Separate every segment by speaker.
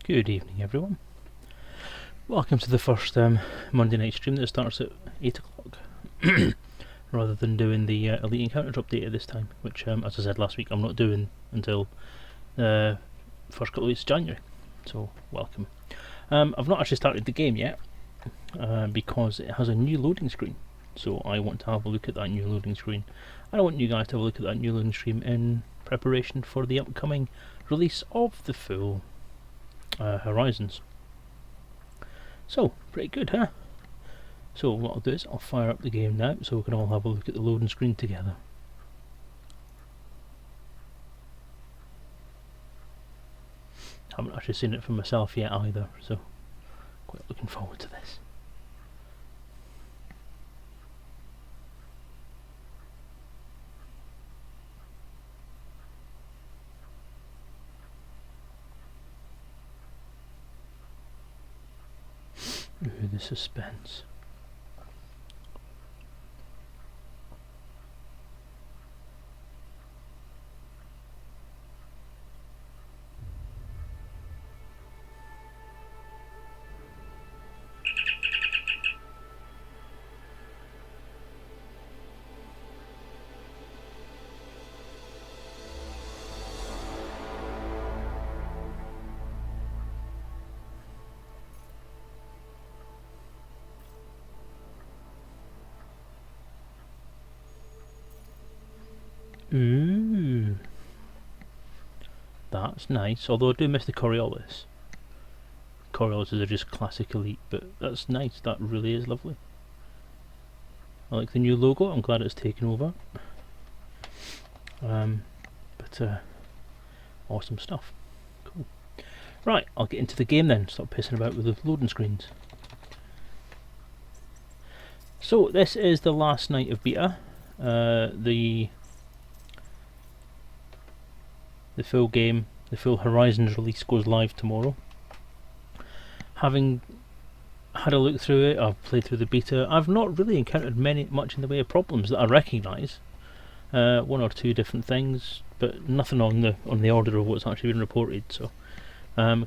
Speaker 1: Good evening, everyone. Welcome to the first Monday night stream that starts at 8 o'clock, rather than doing the Elite Encounters update at this time, which, as I said last week, I'm not doing until the first couple of weeks of January. So, welcome. I've not actually started the game yet, because it has a new loading screen. So I want to have a look at that new loading screen, and I want you guys to have a look at that new loading screen in preparation for the upcoming release of the full Horizons. So, pretty good, huh? So what I'll do is I'll fire up the game now so we can all have a look at the loading screen together. Haven't actually seen it for myself yet either, so quite looking forward to this. Ooh, the suspense. Ooh, that's nice. Although I do miss the Coriolis. Coriolises are just classic Elite, but that's nice. That really is lovely. I like the new logo. I'm glad it's taken over. Awesome stuff. Cool. Right, I'll get into the game then. Stop pissing about with the loading screens. So this is the last night of beta. The full game, the full Horizons release goes live tomorrow. Having had a look through it, I've played through the beta. I've not really encountered much in the way of problems that I recognise. One or two different things, but nothing on the order of what's actually been reported. So,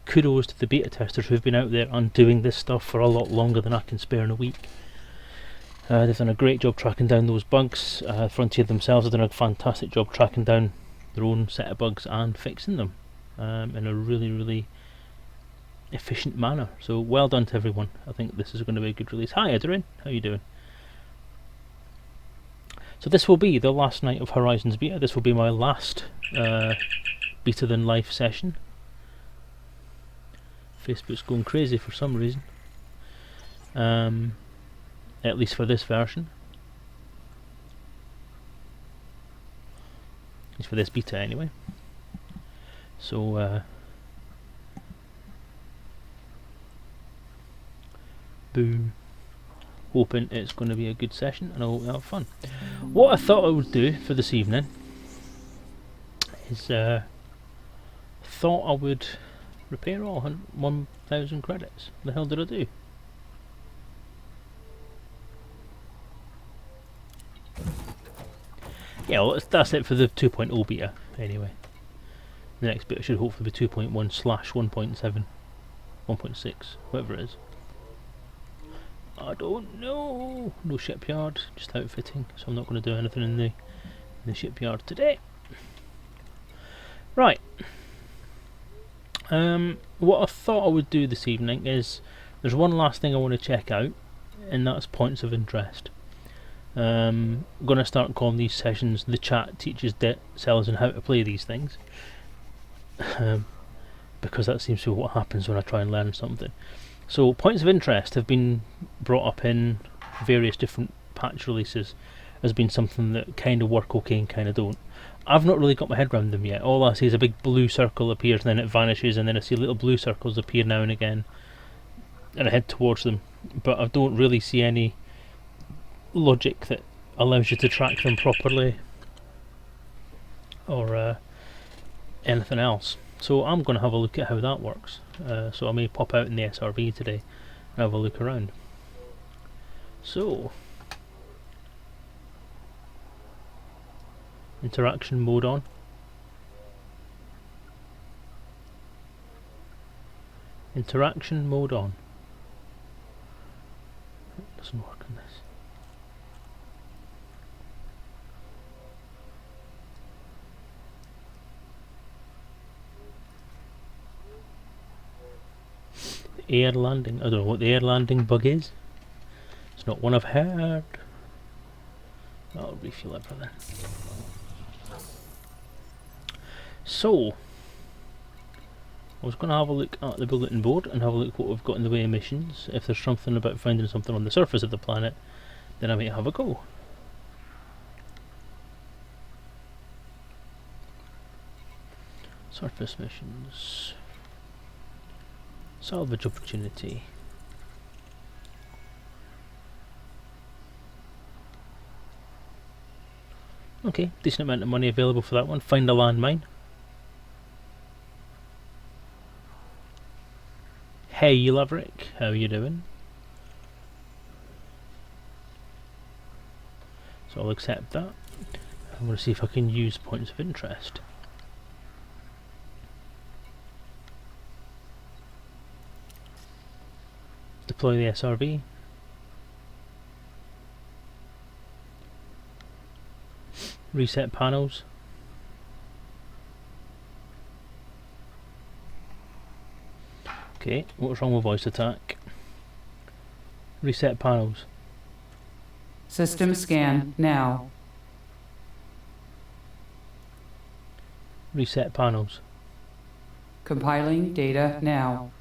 Speaker 1: kudos to the beta testers who've been out there and doing this stuff for a lot longer than I can spare in a week. They've done a great job tracking down those bugs. Frontier themselves have done a fantastic job tracking down their own set of bugs and fixing them in a really, really efficient manner. So well done to everyone. I think this is going to be a good release. Hi Adrian, how you doing? So this will be the last night of Horizons beta. This will be my last Beta Than Life session. Facebook's going crazy for some reason. At least for this version. At least for this beta anyway. So boom. Hoping it's going to be a good session and I'll have fun. What I thought I would do for this evening is thought I would repair all 1,000 credits. What the hell did I do? Yeah, well, that's it for the 2.0 beta anyway. The next beta should hopefully be 2.1/1.7, 1.6, whatever it is. I don't know. No shipyard, just outfitting. So I'm not going to do anything in the shipyard today. Right. What I thought I would do this evening is there's one last thing I want to check out, and that's points of interest. I'm going to start calling these sessions "The Chat Teaches Selezen How to Play These Things," because that seems to be what happens when I try and learn something. So points of interest have been brought up in various different patch releases as being something that kind of work okay and kind of don't. I've not really got my head around them yet. All I see is a big blue circle appears and then it vanishes, and then I see little blue circles appear now and again and I head towards them, but I don't really see any logic that allows you to track them properly or anything else. So I'm going to have a look at how that works. So I may pop out in the SRV today and have a look around. So, interaction mode on. Interaction mode on. It doesn't work on this. Air landing. I don't know what the air landing bug is. It's not one I've heard. I'll refuel it, brother. So, I was going to have a look at the bulletin board and have a look what we've got in the way of missions. If there's something about finding something on the surface of the planet, then I may have a go. Surface missions. Salvage opportunity. Okay, decent amount of money available for that one. Find a landmine. Hey Laverick, how you doing? So I'll accept that. I'm going to see if I can use points of interest. Deploy the SRV. Reset panels. Okay, what's wrong with voice attack? Reset panels.
Speaker 2: System scan now.
Speaker 1: Reset panels.
Speaker 2: Compiling data now.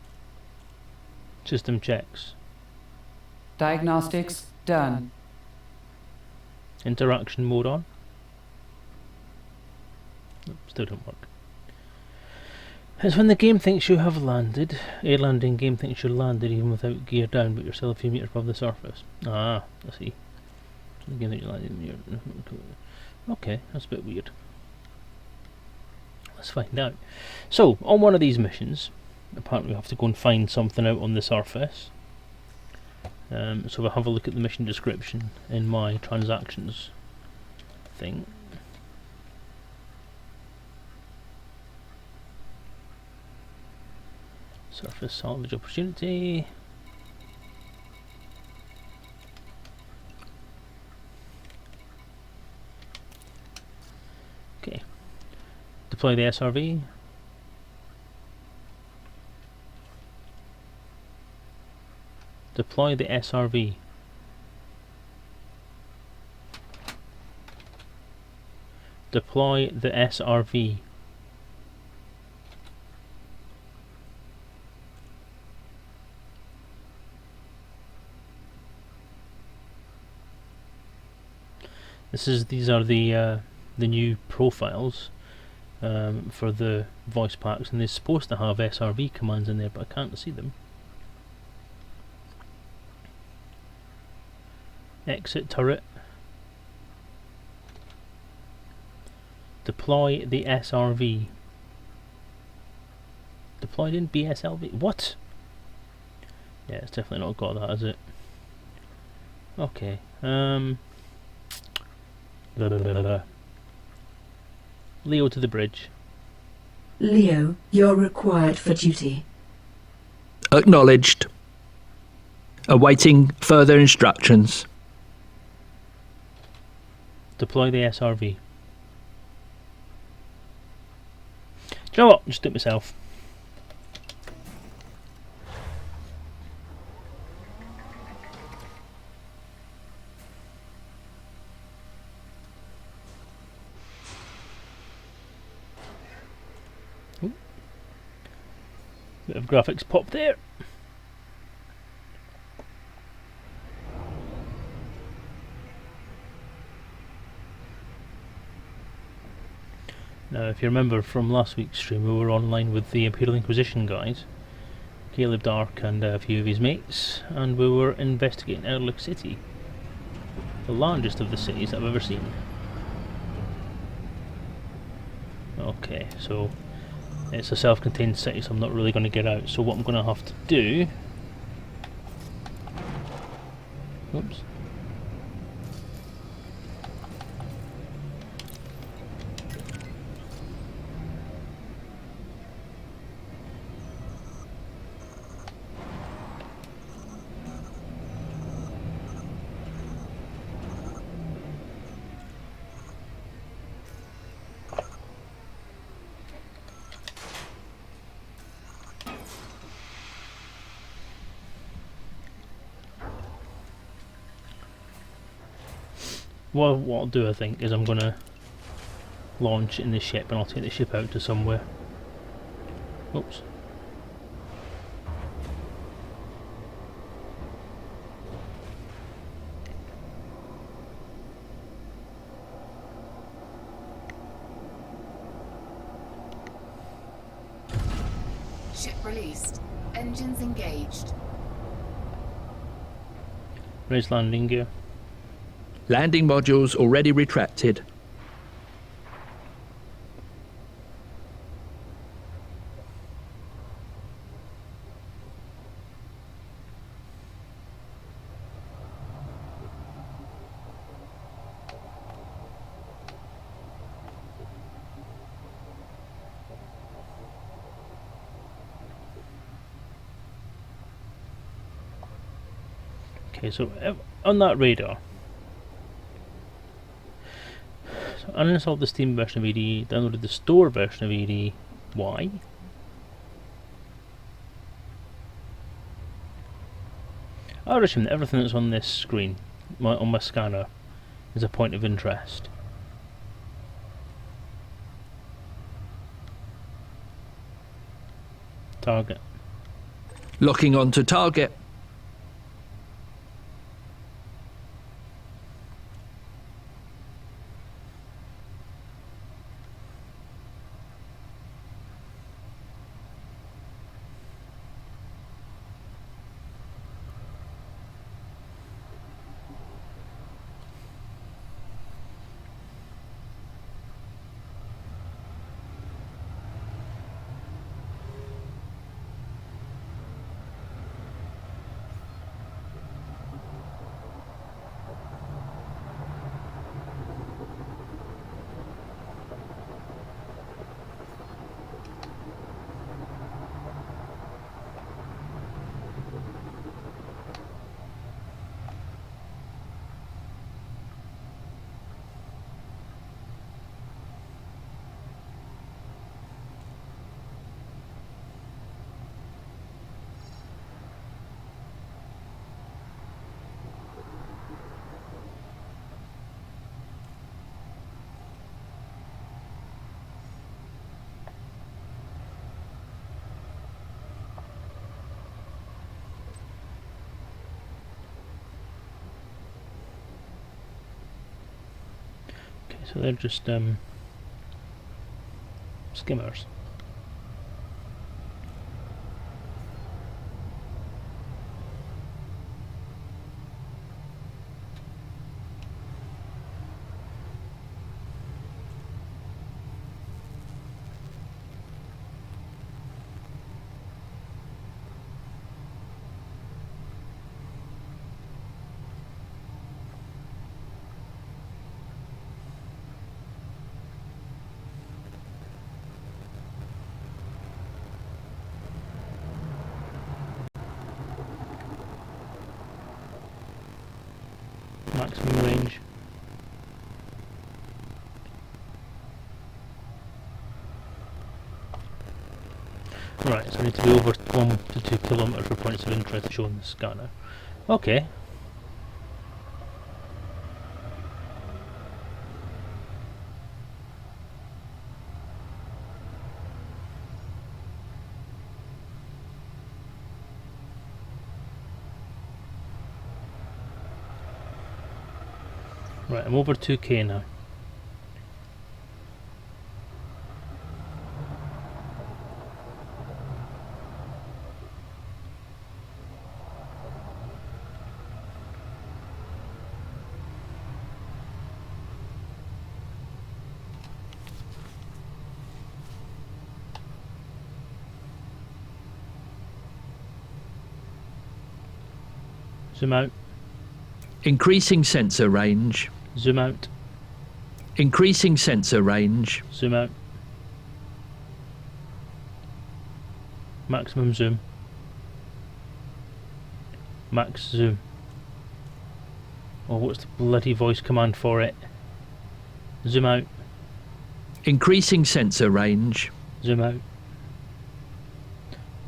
Speaker 1: System checks.
Speaker 2: Diagnostics done.
Speaker 1: Interaction mode on. Nope, still don't work. It's when the game thinks you have landed. Air landing game thinks you landed even without gear down, but you're still a few meters above the surface. Ah, I see. So the game that you landed. Okay, that's a bit weird. Let's find out. So, on one of these missions, apparently we have to go and find something out on the surface. So we'll have a look at the mission description in my transactions thing. Surface salvage opportunity. Okay. Deploy the SRV. Deploy the SRV. Deploy the SRV. These are the new profiles for the voice packs, and they're supposed to have SRV commands in there, but I can't see them. Exit turret. Deploy the SRV. Deployed in BSLV. What? Yeah, it's definitely not got that, has it? Okay. Leo to the bridge.
Speaker 3: Leo, you're required for duty.
Speaker 4: Acknowledged. Awaiting further instructions.
Speaker 1: Deploy the SRV. Do you know what? Just do it myself. Ooh. Bit of graphics pop there. Now, if you remember from last week's stream, we were online with the Imperial Inquisition guys, Caleb Dark and a few of his mates, and we were investigating Erlich City, the largest of the cities I've ever seen. Okay, so it's a self-contained city, so I'm not really going to get out. So what I'm going to have to do... Oops. Well, what I'll do, I think, is I'm gonna launch in the ship, and I'll take the ship out to somewhere. Oops.
Speaker 5: Ship released. Engines engaged.
Speaker 1: Raise landing gear.
Speaker 4: Landing modules already retracted.
Speaker 1: Okay, so on that radar, so uninstalled the Steam version of ED, downloaded the store version of ED. Why? I would assume that everything that's on this screen, on my scanner, is a point of interest. Target.
Speaker 4: Locking onto target. Okay, so they're just skimmers. Maximum range. Right, so I need to be over 1 to 2 kilometres for points of interest shown in the scanner. Okay. Right, I'm over 2k now. Zoom out, Increasing sensor range.
Speaker 1: zoom out,
Speaker 4: Increasing sensor range.
Speaker 1: zoom out. Maximum zoom. Max zoom. Oh, what's the bloody voice command for it? Zoom out,
Speaker 4: Increasing sensor range.
Speaker 1: zoom out.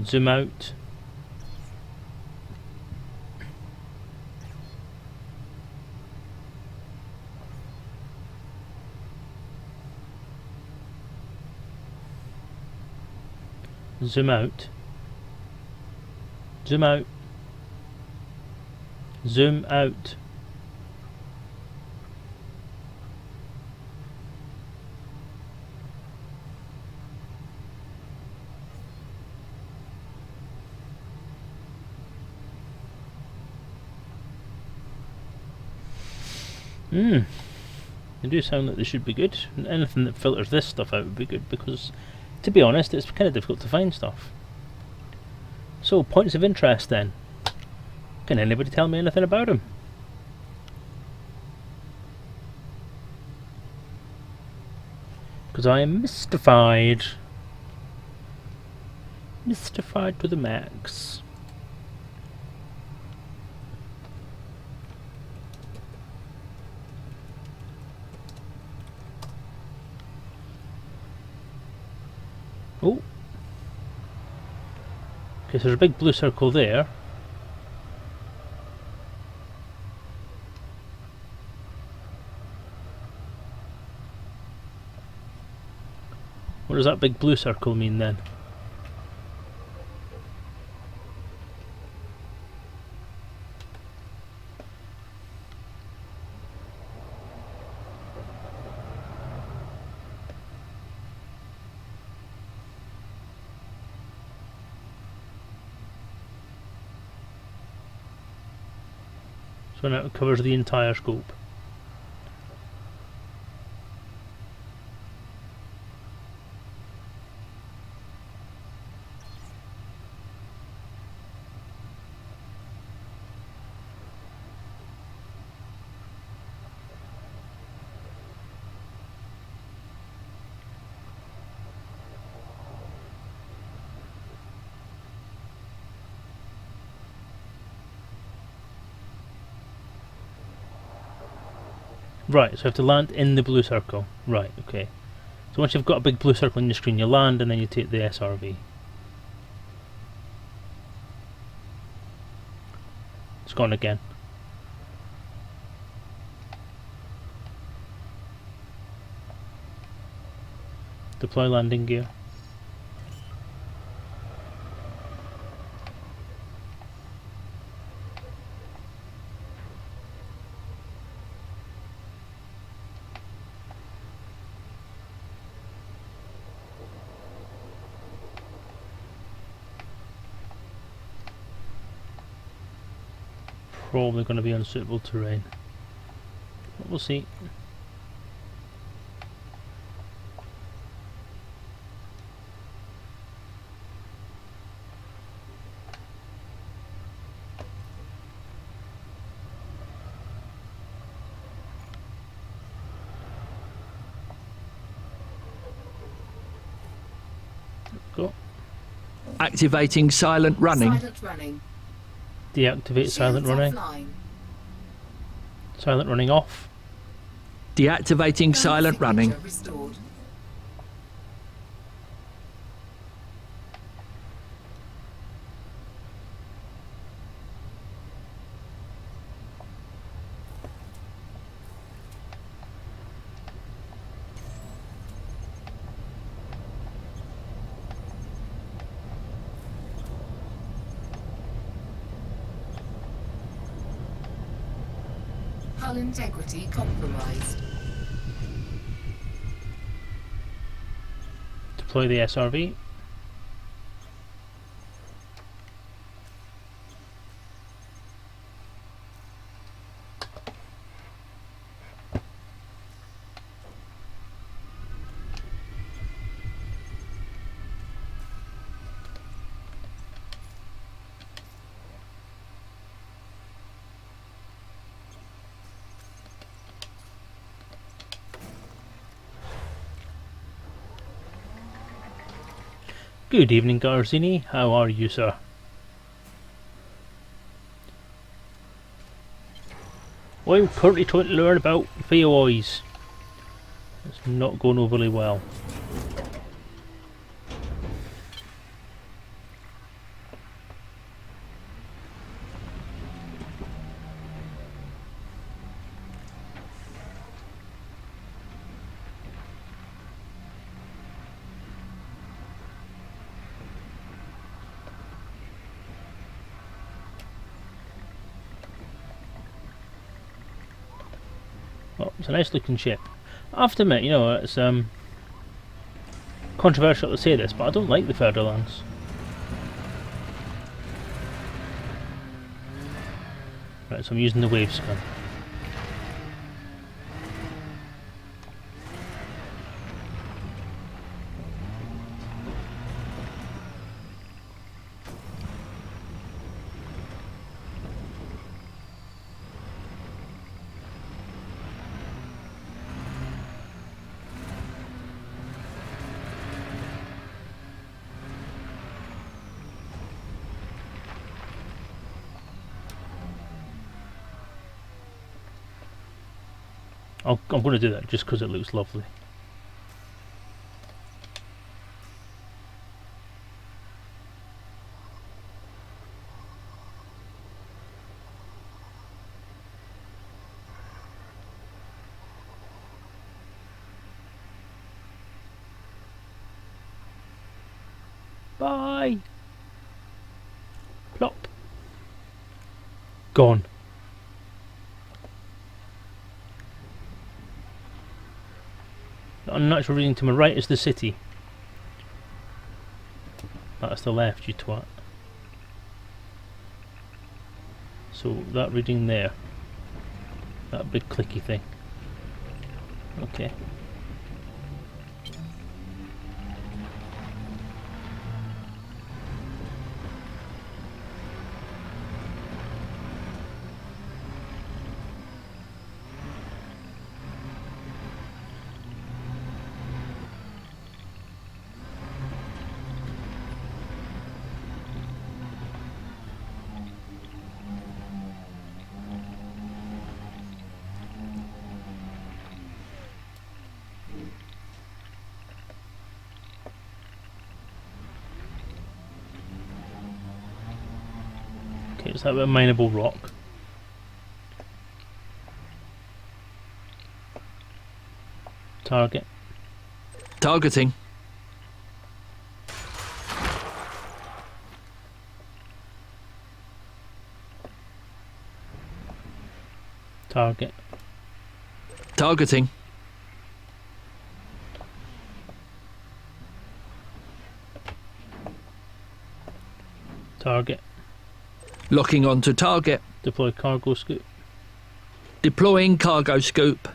Speaker 1: Zoom out. Zoom out. Zoom out. Zoom out. They do sound like they should be good. And anything that filters this stuff out would be good, because, to be honest, it's kind of difficult to find stuff. So, points of interest then. Can anybody tell me anything about them? Because I am mystified. Mystified to the max. Oh. Okay, so there's a big blue circle there. What does that big blue circle mean then? So now it covers the entire scope. Right, so I have to land in the blue circle. Right, okay. So once you've got a big blue circle on your screen, you land and then you take the SRV. It's gone again. Deploy landing gear. Probably going to be unsuitable terrain, but we'll see. Go.
Speaker 6: Activating silent running.
Speaker 5: Silent running.
Speaker 1: Deactivate silent
Speaker 5: Shields
Speaker 1: running.
Speaker 5: offline.
Speaker 1: Silent running off.
Speaker 6: Deactivating
Speaker 5: Gun
Speaker 6: silent running.
Speaker 5: signature restored. Hull integrity compromised.
Speaker 1: Deploy the SRV. Good evening, Garzini. How are you, sir? I'm currently trying to learn about POIs. It's not going overly well. It's a nice looking ship. I have to admit, you know, it's controversial to say this, but I don't like the Federlands. Right, so I'm using the wave scan. I'm going to do that just because it looks lovely. Bye! Plop! Gone. The unnatural reading to my right is the city. That's the left, you twat. So that reading there. That big clicky thing. Okay. Okay, is that a mineable rock? Target.
Speaker 6: Targeting.
Speaker 1: Target.
Speaker 6: Targeting.
Speaker 1: Target.
Speaker 6: Locking onto target.
Speaker 1: Deploy cargo scoop.
Speaker 6: Deploying cargo scoop.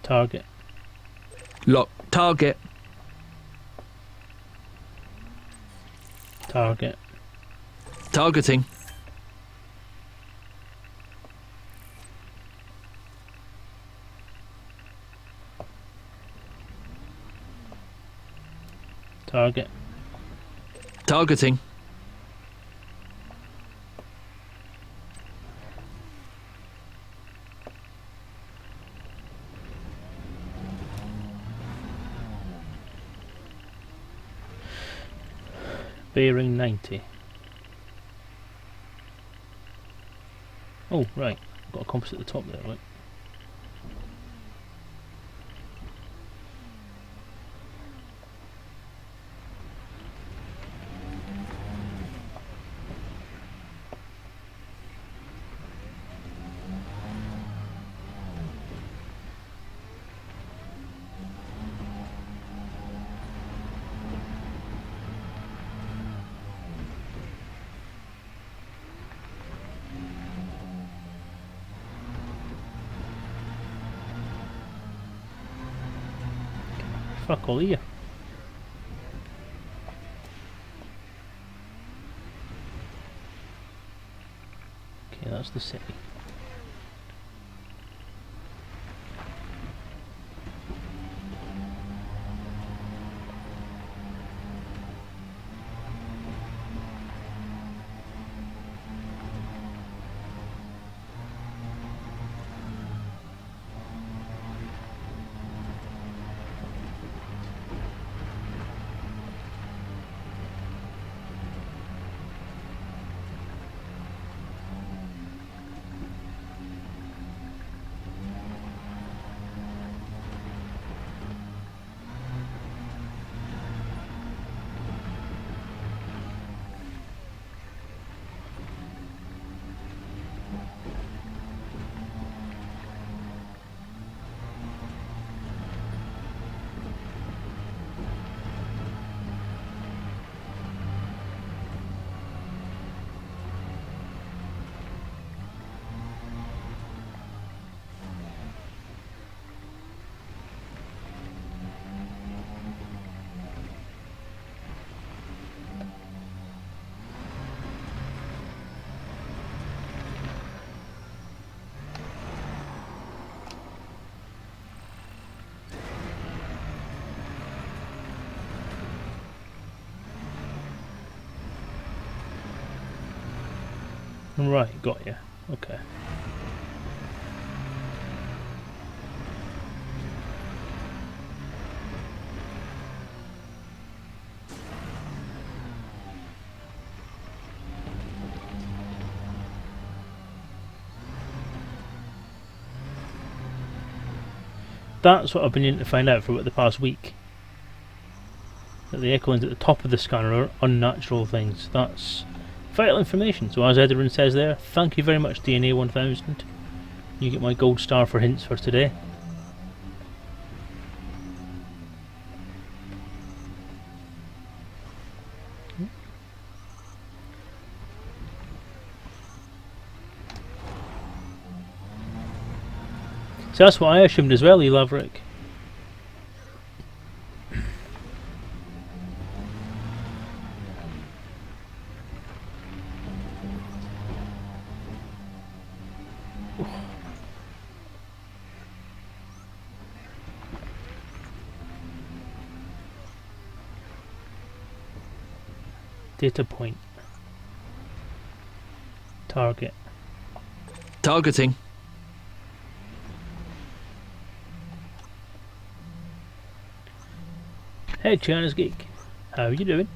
Speaker 1: Target.
Speaker 6: Lock target.
Speaker 1: Target.
Speaker 6: Targeting.
Speaker 1: Target.
Speaker 6: Targeting.
Speaker 1: Bearing 90. Oh, right. Got a compass at the top there, right? Fuck all here. Okay, that's the city. Right, got you. Okay. That's what I've been needing to find out for about the past week. That the echo lines at the top of the scanner are unnatural things. That's vital information. So as Edarin says there, thank you very much DNA 1000. You get my gold star for hints for today. So that's what I assumed as well, Laverick. Data point. Target.
Speaker 6: Targeting.
Speaker 1: Hey China's Geek, how are you doing?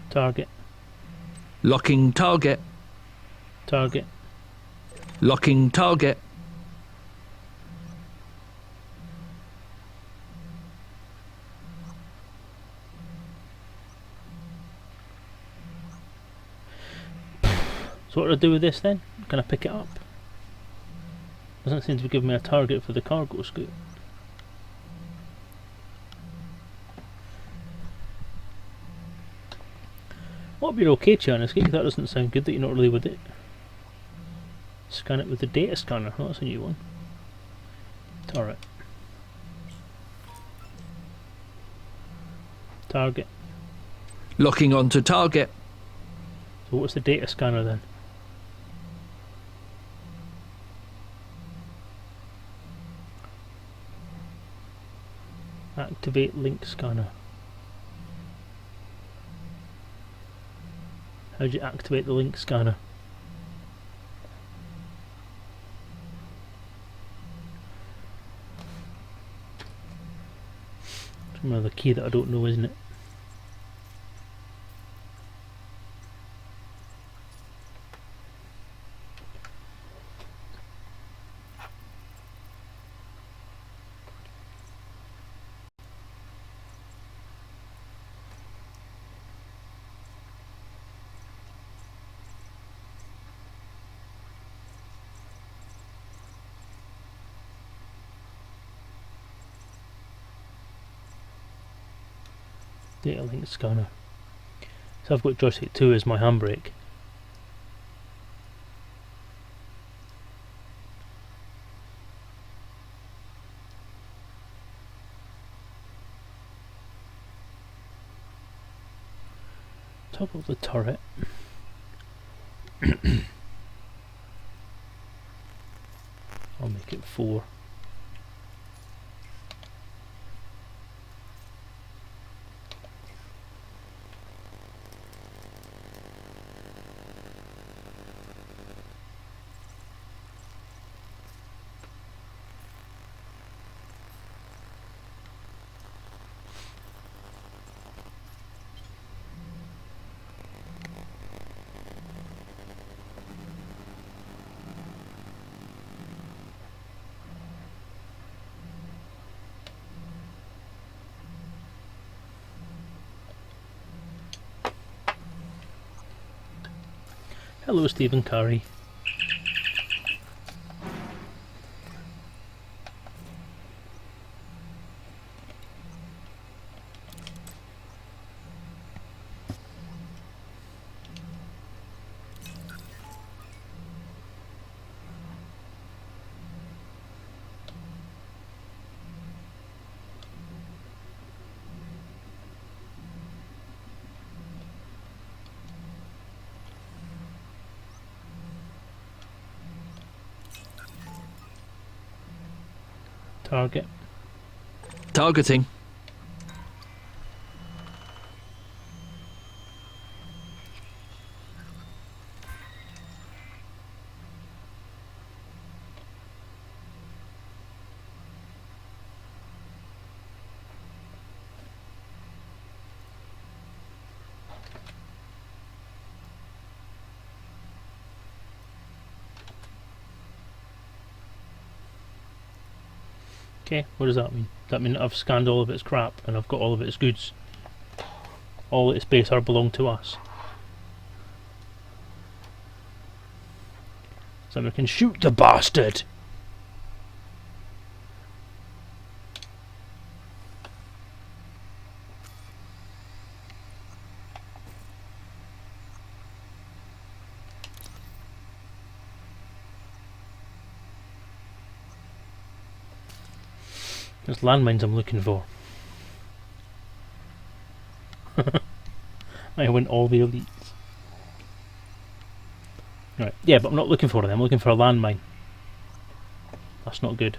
Speaker 1: Target.
Speaker 6: Locking target.
Speaker 1: Target.
Speaker 6: Locking target.
Speaker 1: So what do I do with this then? Can I pick it up? Doesn't seem to be giving me a target for the cargo scoot. What'll be okay, China's Geek? That doesn't sound good that you're not really with it. Scan it with the data scanner. Oh, that's a new one. Turret. Target.
Speaker 6: Locking onto target.
Speaker 1: So what's the data scanner then? Activate link scanner. How do you activate the link scanner? It's another key that I don't know, isn't it? Data link scanner. So I've got joystick 2 as my handbrake. Top of the turret. I'll make it 4. Hello, Stephen Curry. Target. Okay, what does that mean? Does that mean I've scanned all of its crap and I've got all of its goods? All its base are belong to us. So we can shoot the bastard! There's landmines I'm looking for. I win all the elites. Right, yeah, but I'm not looking for them, I'm looking for a landmine. That's not good.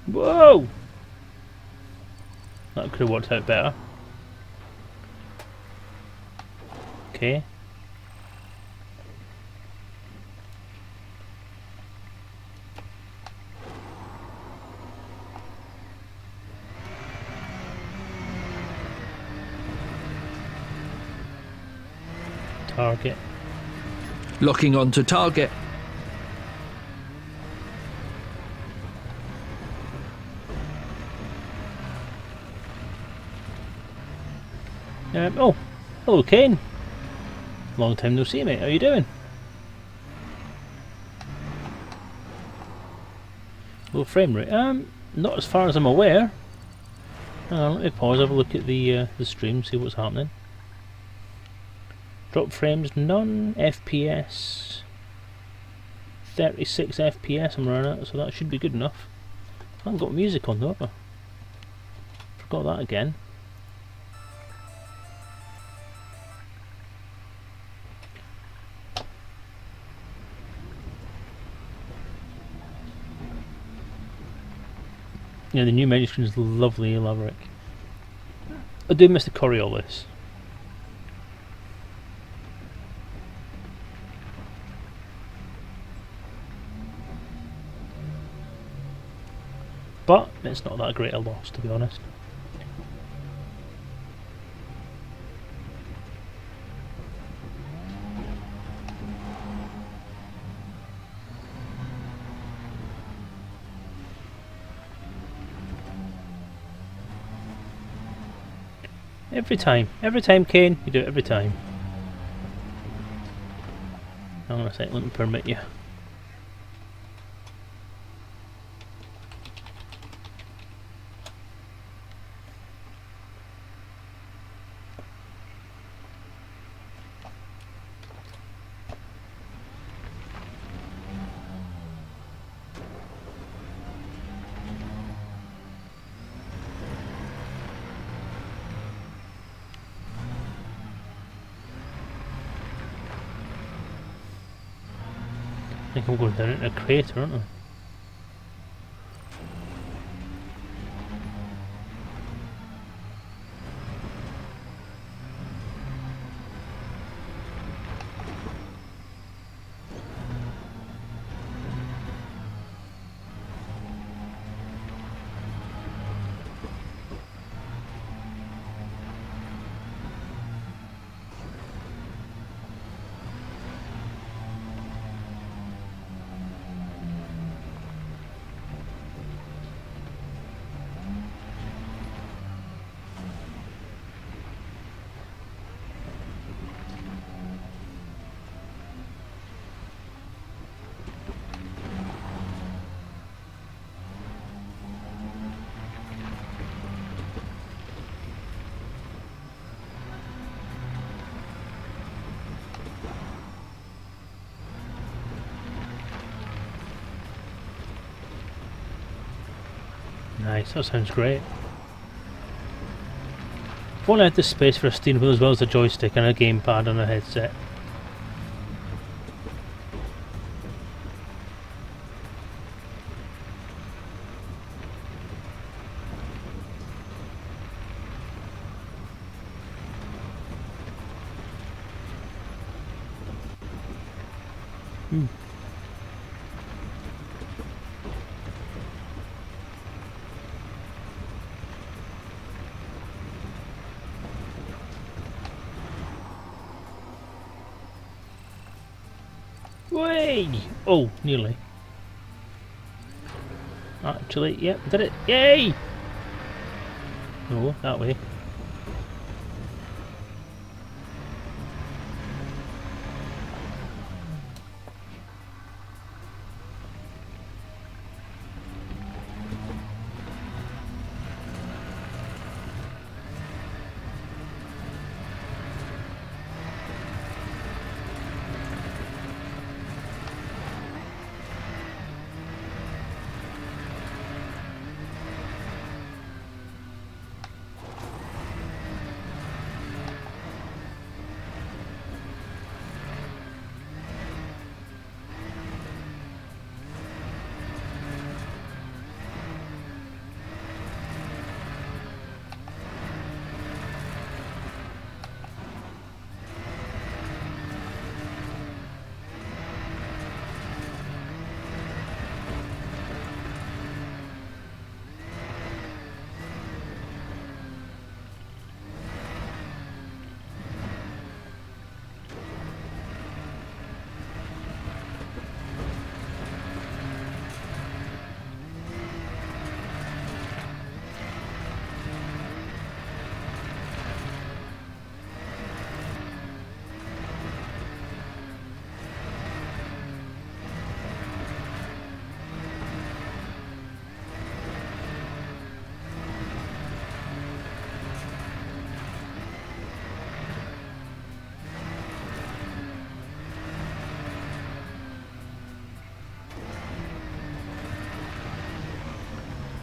Speaker 1: Whoa! That could have worked out better. Okay. Target.
Speaker 6: Locking onto target.
Speaker 1: Oh, hello Kane. Long time no see, mate. How you doing? Low frame rate. Not as far as I'm aware. Hang on, let me pause. Have a look at the stream, see what's happening. Drop frames, none. FPS, 36 FPS. I'm running at, so that should be good enough. I haven't got music on though. Forgot that again. Yeah, the new menu screen is lovely, Laverick. I do miss the Coriolis. But it's not that great a loss, to be honest. Every time, Kane, you do it every time. Hang on a sec, let me permit you. I think I'm going down into a crater, aren't I? Nice, that sounds great. If only I had the space for a steering wheel as well as a joystick and a gamepad and a headset. Way! Oh, nearly. Actually, yep, did it. Yay! No, that way.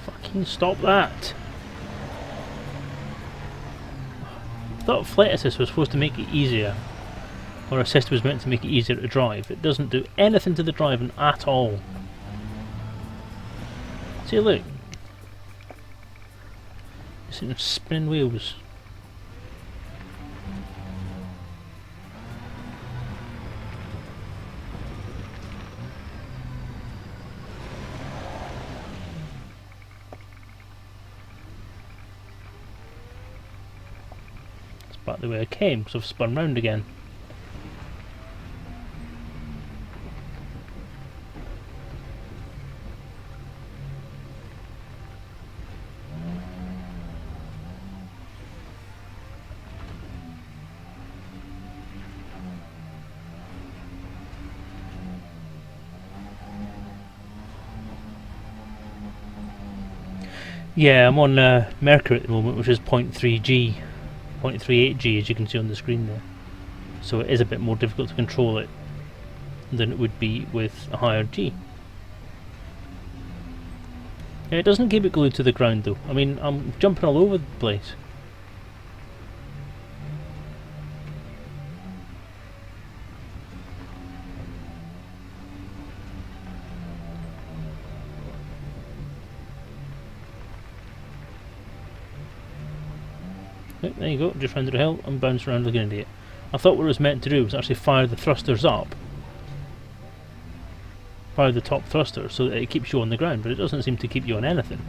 Speaker 1: Fucking stop that! I thought flight assist was supposed to make it easier. Or assist was meant to make it easier to drive. It doesn't do anything to the driving at all. See, look. It's in spinning wheels. It's back the way I came, because I've spun round again. Yeah, I'm on Mercury at the moment, which is 0.3G, 0.38G as you can see on the screen there. So it is a bit more difficult to control it than it would be with a higher G. Yeah, it doesn't keep it glued to the ground though. I mean, I'm jumping all over the place. Yep, there you go, just rounded a hill and bounced around like an idiot. I thought what it was meant to do was actually fire the thrusters up. Fire the top thruster so that it keeps you on the ground, but it doesn't seem to keep you on anything.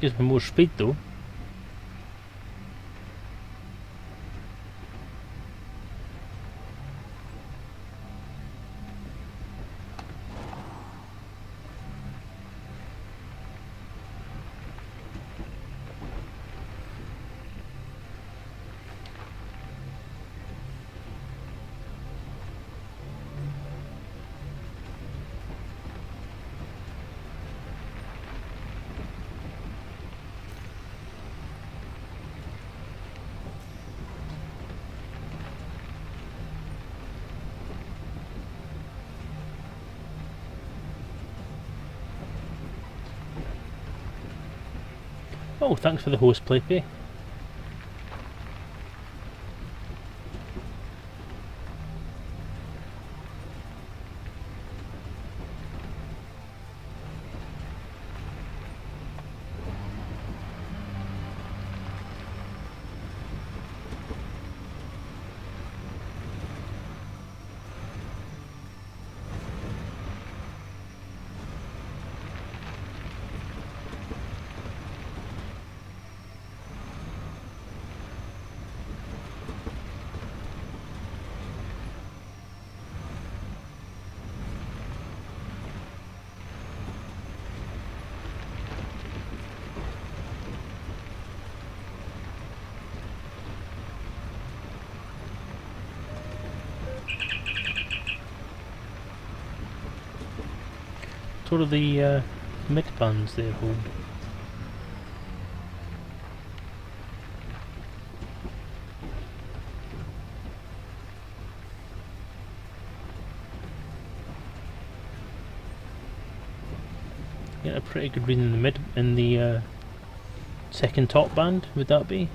Speaker 1: Gives me more speed though. Oh, thanks for the host play, Pay. Sort of the mid-bands there, home. Get a pretty good read in the second top band, would that be?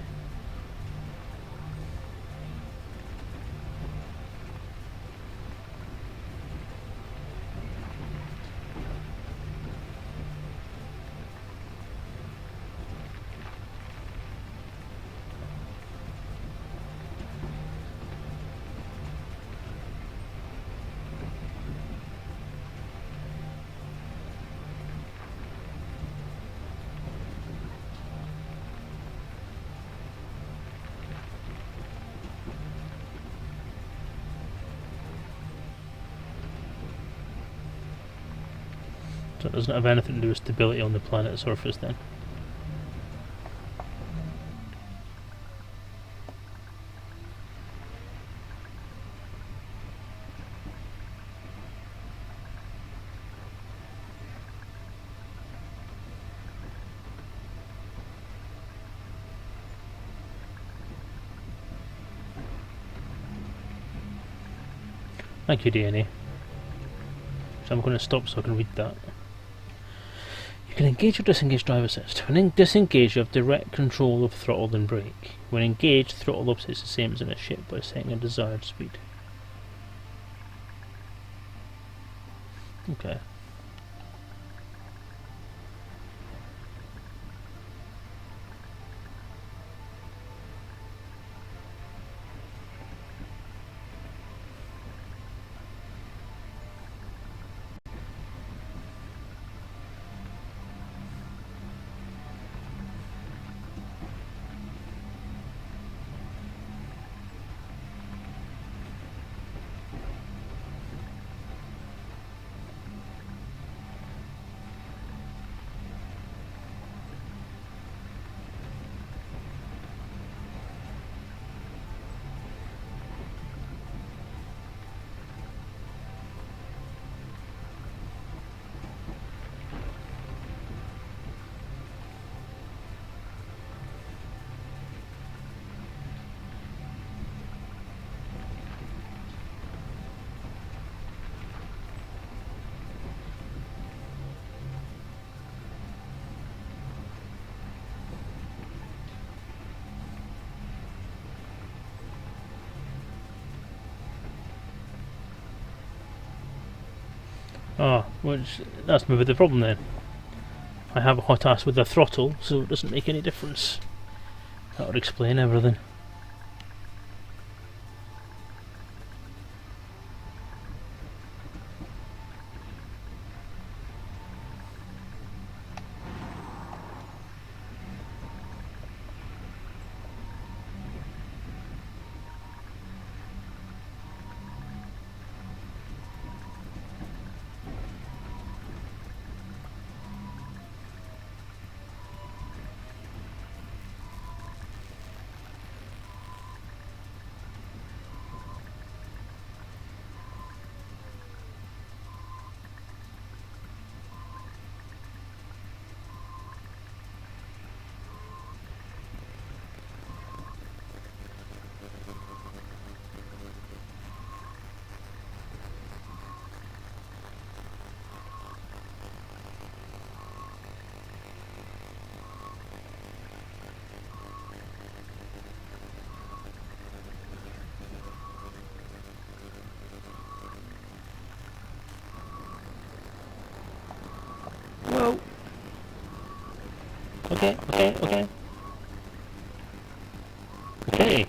Speaker 1: So it doesn't have anything to do with stability on the planet's surface then. Thank you, DNA. So I'm going to stop so I can read that. You can engage or disengage drive assist. When disengaged, you have direct control of throttle and brake. When engaged, throttle operates the same as in a ship by setting a desired speed. Okay. Ah, which that's maybe the problem then. I have a hot ass with a throttle, so it doesn't make any difference. That would explain everything. okay, okay, okay. Okay.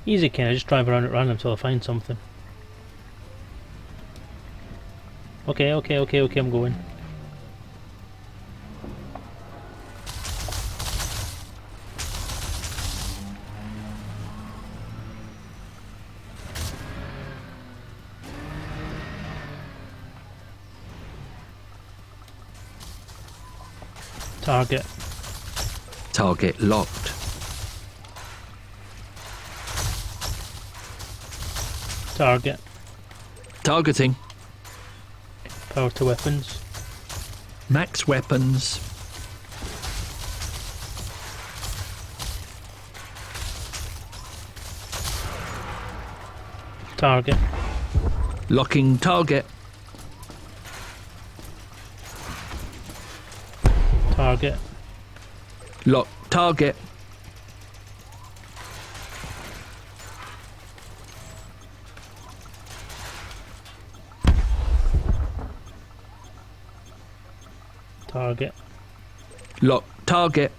Speaker 1: Easy, Ken. I just drive around at random until I find something. Okay, okay, okay, okay, I'm going. Target.
Speaker 6: Target locked.
Speaker 1: Target.
Speaker 6: Targeting.
Speaker 1: Power to weapons.
Speaker 6: Max weapons.
Speaker 1: Target.
Speaker 6: Locking target.
Speaker 1: Target.
Speaker 6: Lock target.
Speaker 1: Target.
Speaker 6: Lock target.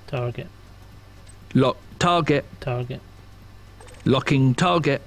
Speaker 1: Target.
Speaker 6: Lock target.
Speaker 1: Target.
Speaker 6: Locking target.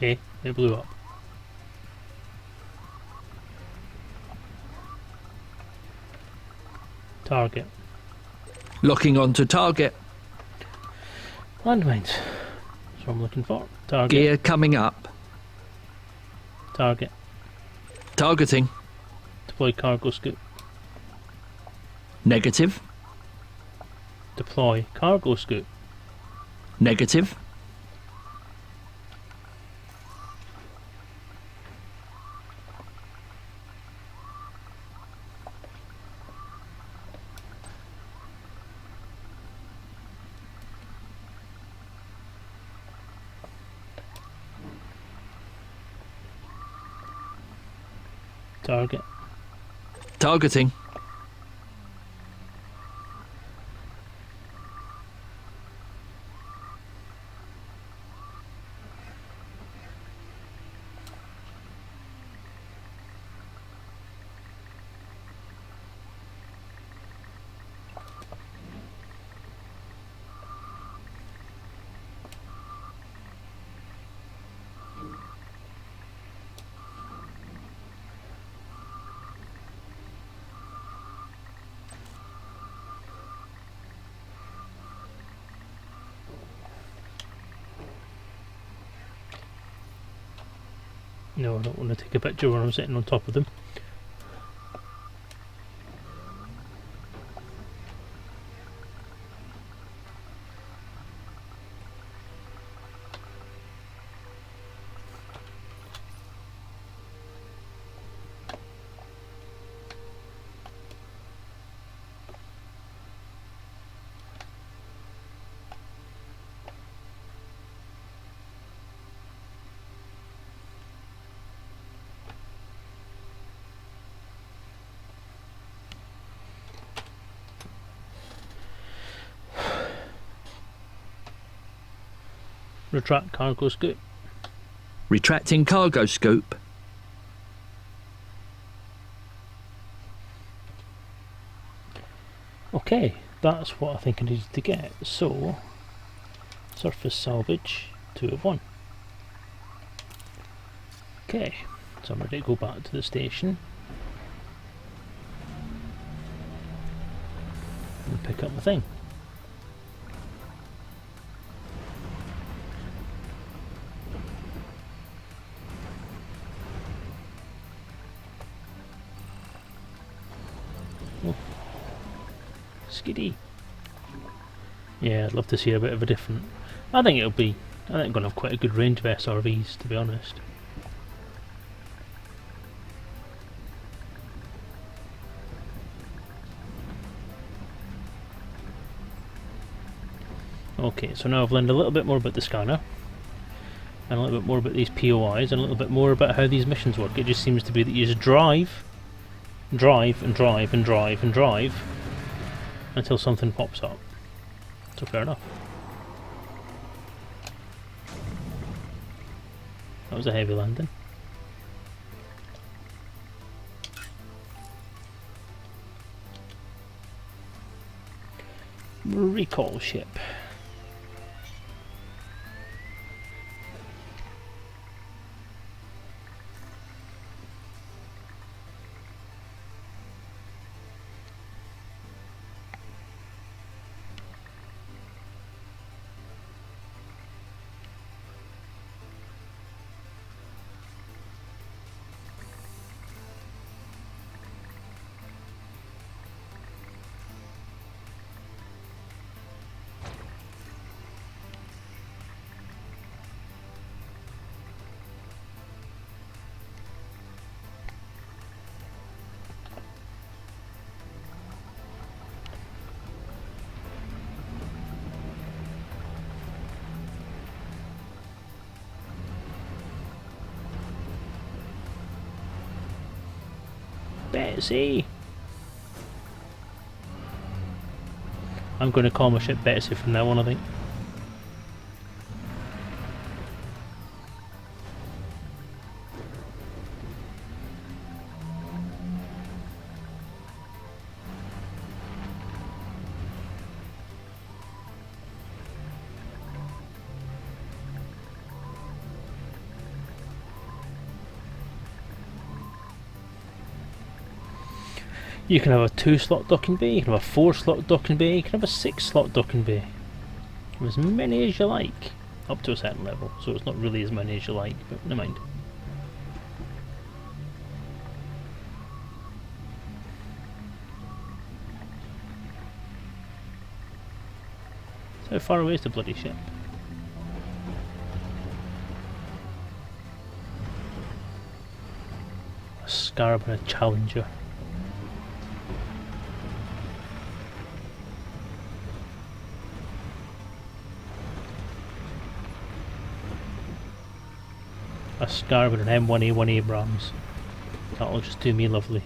Speaker 1: Okay, it blew up. Target.
Speaker 6: Locking onto target.
Speaker 1: Landmines. That's what I'm looking for. Target.
Speaker 6: Gear coming up.
Speaker 1: Target.
Speaker 6: Targeting.
Speaker 1: Deploy cargo scoop.
Speaker 6: Negative.
Speaker 1: Deploy cargo scoop.
Speaker 6: Negative.
Speaker 1: Target.
Speaker 6: Targeting.
Speaker 1: No, I don't want to take a picture when I'm sitting on top of them. Retract cargo scoop.
Speaker 6: Retracting cargo scoop.
Speaker 1: Okay, that's what I think I needed to get. So, surface salvage 2 of 1. Okay, so I'm ready to go back to the station and pick up the thing. Oh. Skiddy. Yeah, I'd love to see a bit of a different. I think I'm going to have quite a good range of SRVs, to be honest. Okay, so now I've learned a little bit more about the scanner, and a little bit more about these POIs, and a little bit more about how these missions work. It just seems to be that you just drive, and drive, and drive, and drive, and drive, until something pops up. So fair enough. That was a heavy landing. Recall ship. Betsy! I'm going to call my ship Betsy from now on, I think. You can have a 2-slot docking bay, you can have a 4-slot docking bay, you can have a 6-slot docking bay. Have as many as you like, up to a certain level, so it's not really as many as you like, but never mind. So how far away is the bloody ship? A Scarab and a Challenger. A Scarab and an M1A1 Abrams. That'll just do me lovely.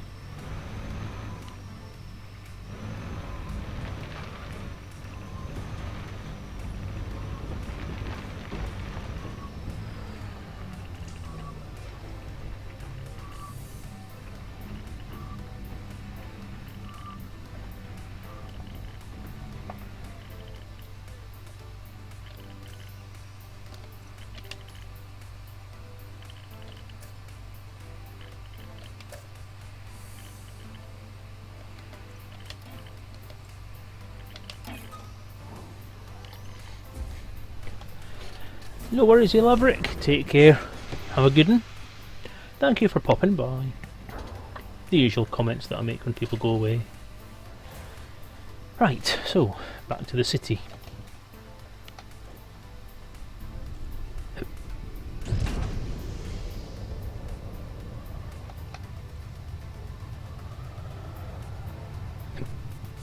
Speaker 1: No worries, Elabrick. Take care. Have a good one. Thank you for popping by. The usual comments that I make when people go away. Right, so, back to the city.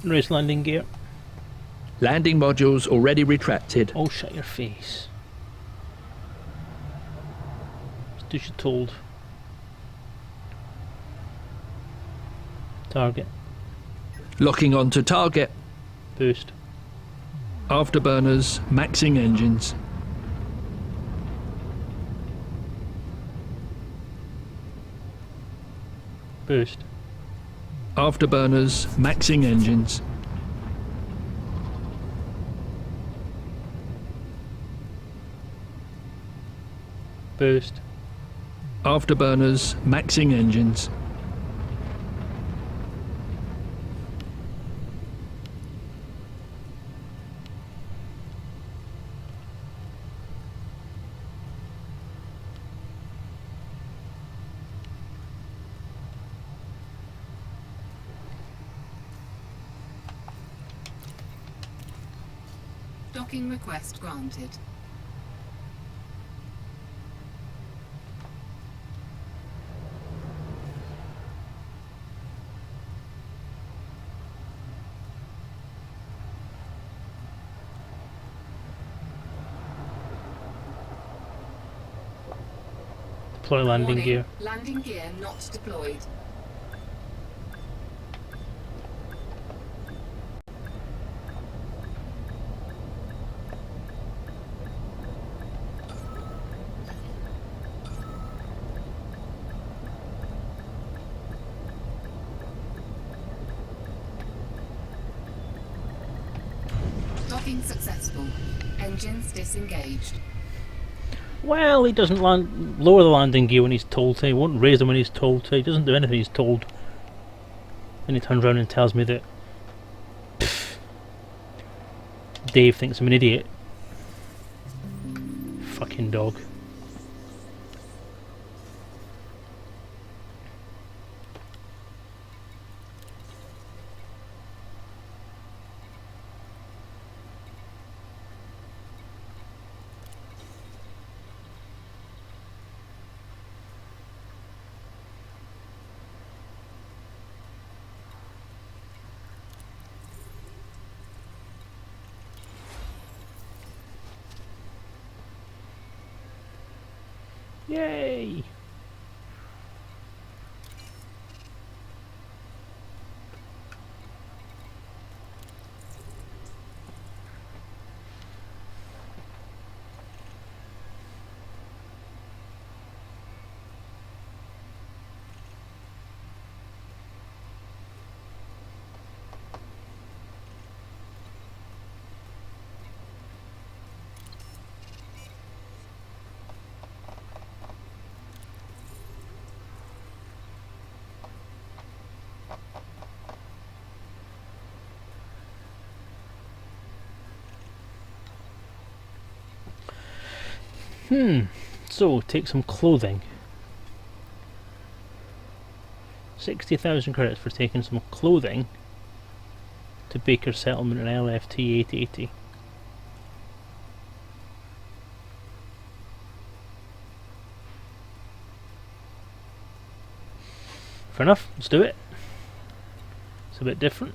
Speaker 1: Race landing gear.
Speaker 6: Landing modules already retracted.
Speaker 1: Oh, shut your face. Do as you're told. Target.
Speaker 6: Locking onto target.
Speaker 1: Boost.
Speaker 6: Afterburners, maxing engines.
Speaker 1: Boost.
Speaker 6: Afterburners, maxing engines.
Speaker 1: Boost.
Speaker 6: Afterburners, maxing engines.
Speaker 5: Docking request granted.
Speaker 1: Deploy landing
Speaker 5: Warning,
Speaker 1: gear.
Speaker 5: Landing gear not deployed. Docking successful. Engines disengaged.
Speaker 1: Well, he doesn't lower the landing gear when he's told to. He won't raise them when he's told to. He doesn't do anything he's told. Then he turns around and tells me that Dave thinks I'm an idiot. Fucking dog. Yay! So, take some clothing. 60,000 credits for taking some clothing to Baker Settlement in LFT 880. Fair enough, let's do it. It's a bit different.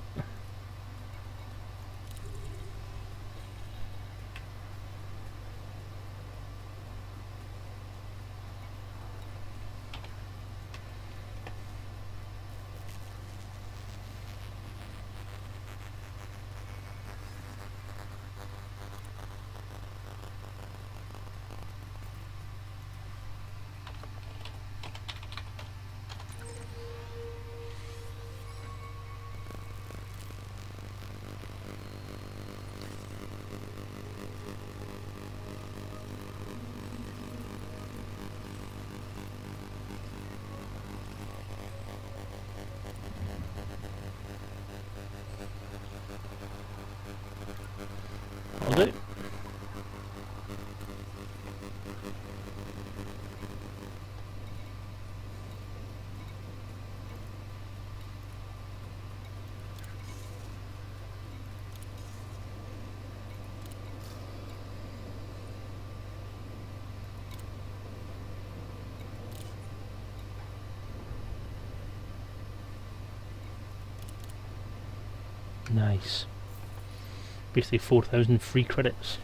Speaker 1: I'll do. Nice. Basically 4,000 free credits.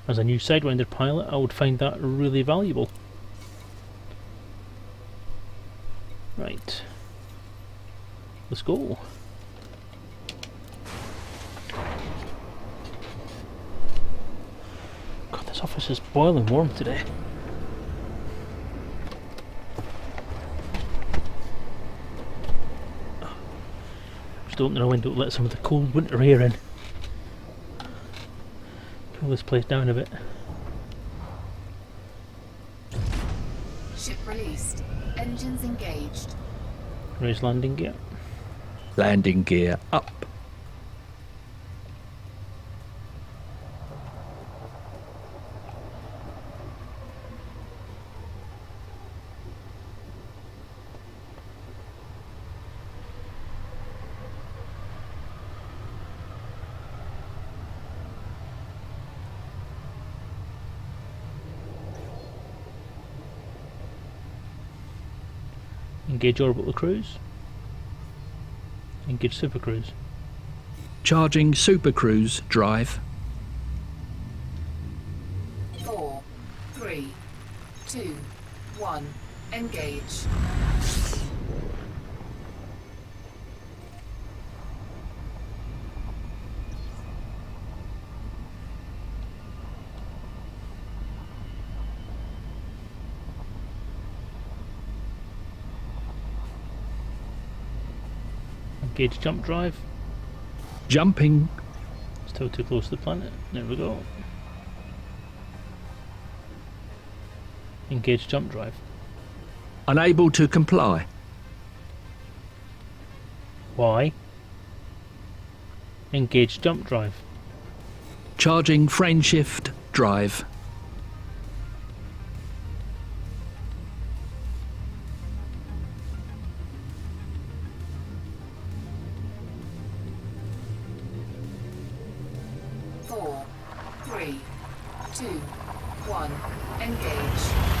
Speaker 1: As a new Sidewinder pilot, I would find that really valuable. Right. Let's go. God, this office is boiling warm today. Just open the window to let some of the cold winter air in. Cool this place down a bit.
Speaker 5: Ship released. Engines engaged.
Speaker 1: Raise landing gear.
Speaker 6: Landing gear up.
Speaker 1: Engage orbital cruise. Engage super cruise.
Speaker 6: Charging Super Cruise drive.
Speaker 5: 4, 3, 2, 1. Engage.
Speaker 1: Engage jump drive.
Speaker 6: Jumping.
Speaker 1: Still too close to the planet. There we go. Engage jump drive.
Speaker 6: Unable to comply.
Speaker 1: Why? Engage jump drive.
Speaker 6: Charging frameshift drive.
Speaker 5: Four, 3, 2, 1. Engage.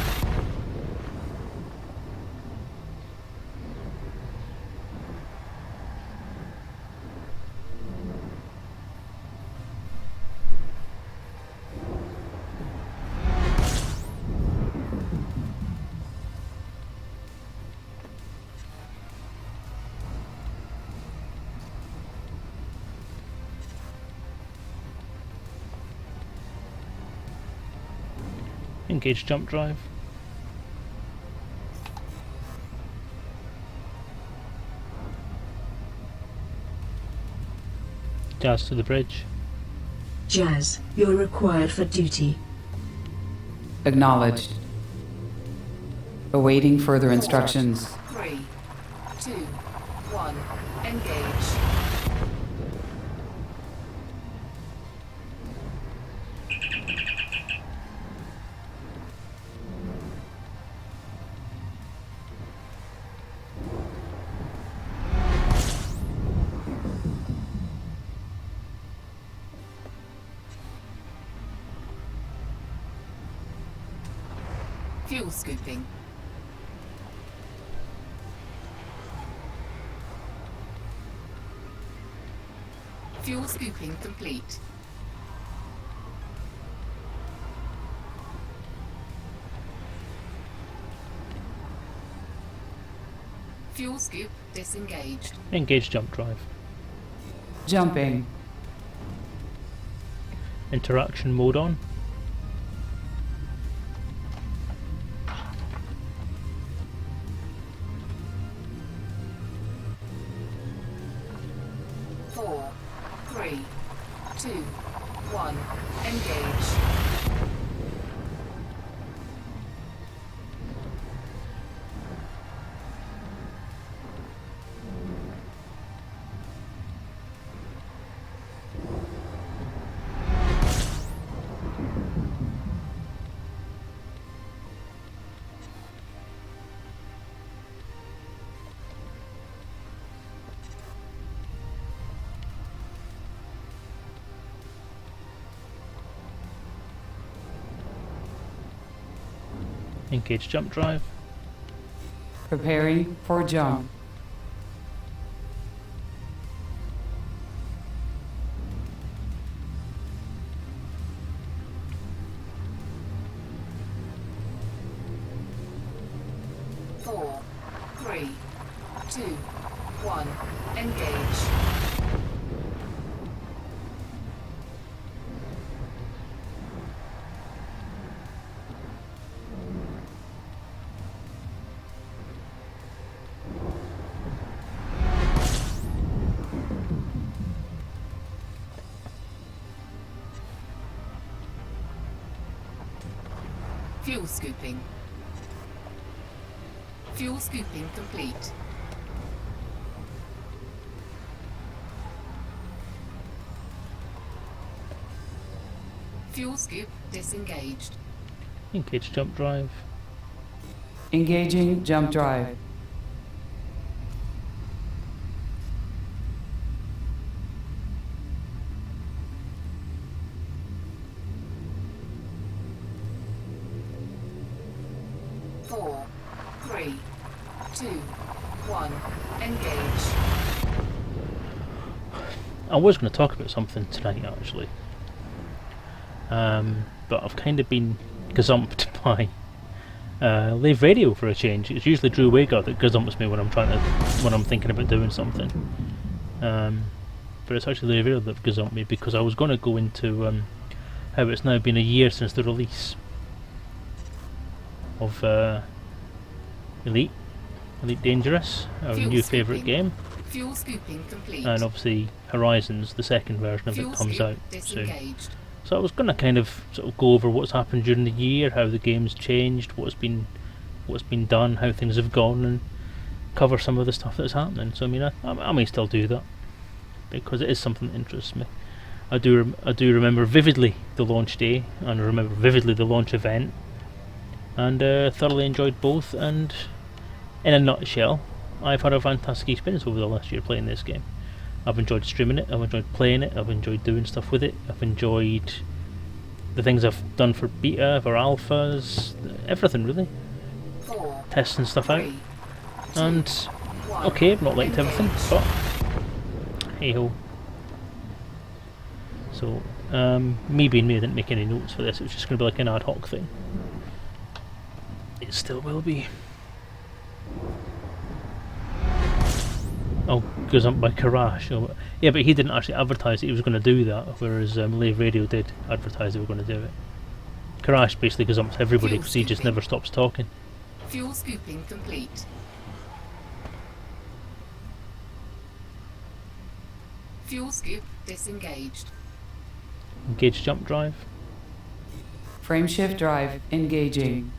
Speaker 1: Engage jump drive. Jazz to the bridge.
Speaker 3: Jazz, you're required for duty.
Speaker 2: Acknowledged. Awaiting further instructions.
Speaker 5: 3, 2, 1. Engage. Fuel scooping. Fuel scooping complete. Fuel scoop disengaged.
Speaker 1: Engage jump drive.
Speaker 2: Jumping.
Speaker 1: Interaction mode on.
Speaker 5: Four, three, two, one. Engage.
Speaker 1: Engage jump drive.
Speaker 2: Preparing for jump.
Speaker 5: Four, three, two, one. Engage. Fuel scooping. Fuel scooping complete. Fuel scoop disengaged.
Speaker 1: Engage jump drive.
Speaker 2: Engaging jump drive.
Speaker 5: Four, three, two, one. Engage.
Speaker 1: I was going to talk about something tonight actually, but I've kind of been gazumped by Live Radio for a change. It's usually Drew Wager that gazumps me when I'm thinking about doing something, but it's actually Live Radio that gazumped me because I was going to go into how it's now been a year since the release of Elite Dangerous, our
Speaker 5: Fuel
Speaker 1: new favourite
Speaker 5: scooping.
Speaker 1: game,
Speaker 5: Fuel scooping complete.
Speaker 1: and obviously Horizons, the second version of
Speaker 5: Fuel
Speaker 1: it, comes
Speaker 5: scoop
Speaker 1: out soon.
Speaker 5: disengaged.
Speaker 1: So I was going to kind of sort of go over what's happened during the year, how the game's changed, what's been done, how things have gone, and cover some of the stuff that's happening. So I mean, I may still do that because it is something that interests me. I do remember vividly the launch day, and I remember vividly the launch event, and thoroughly enjoyed both. And in a nutshell, I've had a fantastic experience over the last year playing this game. I've enjoyed streaming it, I've enjoyed playing it, I've enjoyed doing stuff with it, I've enjoyed the things I've done for beta, for alphas, everything really,
Speaker 5: Four,
Speaker 1: testing stuff out.
Speaker 5: three, two,
Speaker 1: And
Speaker 5: one.
Speaker 1: okay, I've not liked everything,
Speaker 5: Engage.
Speaker 1: but hey ho. So me being me, I didn't make any notes for this, it was just going to be like an ad hoc thing. It still will be. Oh, goes up by Karash. Oh, yeah, but he didn't actually advertise that he was going to do that, whereas Live Radio did advertise they were going to do it. Karash basically goes up to everybody because he just never stops talking.
Speaker 5: Fuel scooping complete. Fuel scoop disengaged.
Speaker 1: Engage jump drive.
Speaker 2: Frameshift drive engaging.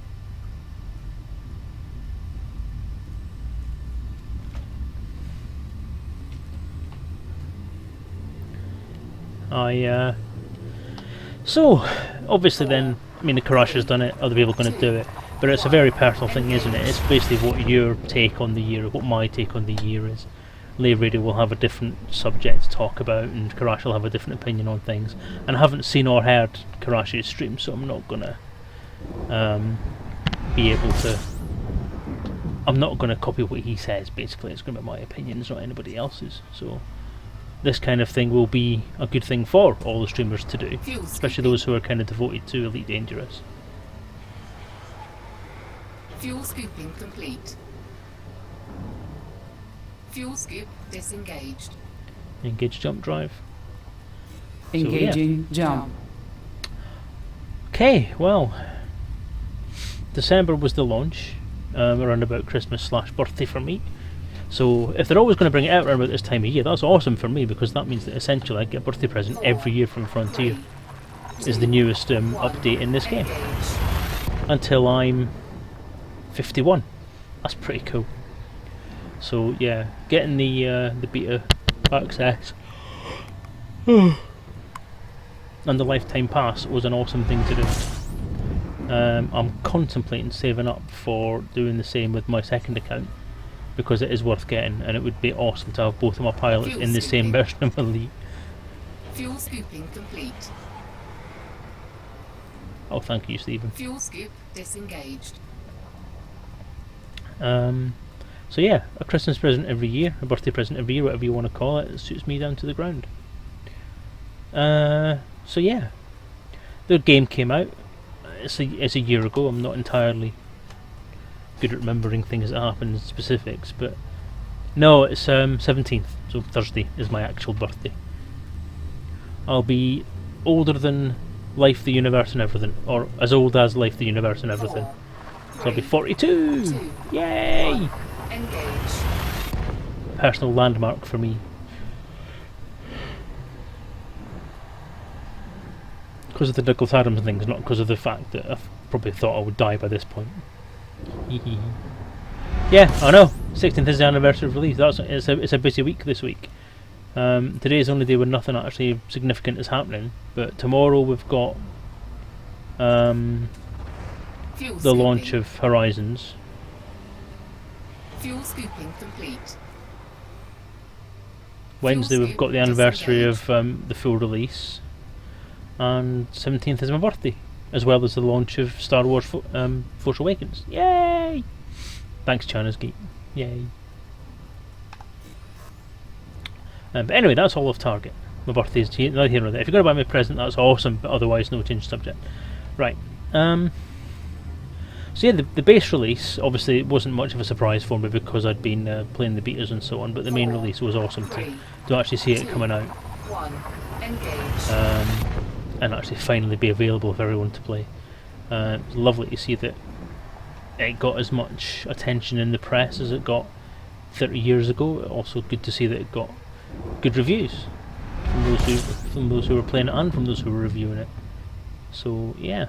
Speaker 1: So obviously then, I mean the Karash has done it, other people are going to do it, but it's a very personal thing, isn't it? It's basically what your take on the year, what my take on the year is. Live Radio will have a different subject to talk about, and Karash will have a different opinion on things. And I haven't seen or heard Karash's stream, so I'm not gonna be able to. I'm not going to copy what he says. Basically, it's going to be my opinions, not anybody else's. So this kind of thing will be a good thing for all the streamers to do,
Speaker 5: Fuel
Speaker 1: especially
Speaker 5: scooping.
Speaker 1: those who are kind of devoted to Elite Dangerous.
Speaker 5: Fuel scooping complete. Fuel scoop disengaged.
Speaker 1: Engage jump drive. So, yeah.
Speaker 2: Engaging jump.
Speaker 1: Okay, well, December was the launch, around about Christmas/birthday for me. So if they're always going to bring it out around about this time of year, that's awesome for me, because that means that essentially I get a birthday present every year from Frontier. Is the newest update in this game
Speaker 5: Engage.
Speaker 1: until I'm 51. That's pretty cool. So yeah, getting the beta access and the lifetime pass was an awesome thing to do. I'm contemplating saving up for doing the same with my second account, because it is worth getting, and it would be awesome to have both of my pilots
Speaker 5: Fuel
Speaker 1: in the same
Speaker 5: scooping.
Speaker 1: version of Elite.
Speaker 5: Fuel scooping complete.
Speaker 1: Oh, thank you, Stephen.
Speaker 5: Fuel scoop disengaged.
Speaker 1: So yeah, a Christmas present every year, a birthday present every year, whatever you want to call it. It suits me down to the ground. So yeah, the game came out. It's a year ago. I'm not entirely good at remembering things that happened in specifics, but no, it's 17th, so Thursday is my actual birthday. I'll be older than Life, the Universe and Everything, or as old as Life, the Universe and Everything. So I'll be 42!
Speaker 5: 2,
Speaker 1: Yay!
Speaker 5: 1. Engage.
Speaker 1: Personal landmark for me. Because of the Douglas Adams things, not because of the fact that I probably thought I would die by this point. Yeah, I know. 16th is the anniversary of release. It's a busy week this week. Today is the only day when nothing actually significant is happening, but tomorrow we've got
Speaker 5: Fuel
Speaker 1: the launch
Speaker 5: scooping.
Speaker 1: of Horizons.
Speaker 5: Fuel scooping complete.
Speaker 1: Wednesday we've
Speaker 5: scoop
Speaker 1: got the anniversary
Speaker 5: disengaged.
Speaker 1: of the full release, and 17th is my birthday, as well as the launch of Star Wars Force Awakens. Yay! Thanks, China's Gate. Yay! But anyway, that's all off target. My birthday is not here nor there. If you're going to buy me a present, that's awesome, but otherwise, no change subject. Right. So yeah, the base release, obviously it wasn't much of a surprise for me because I'd been playing the betas and so on, but the main release was awesome to actually see it coming out
Speaker 5: 1. Engage.
Speaker 1: and actually finally be available for everyone to play. It's lovely to see that it got as much attention in the press as it got 30 years ago. Also good to see that it got good reviews from those who were playing it and from those who were reviewing it. So yeah,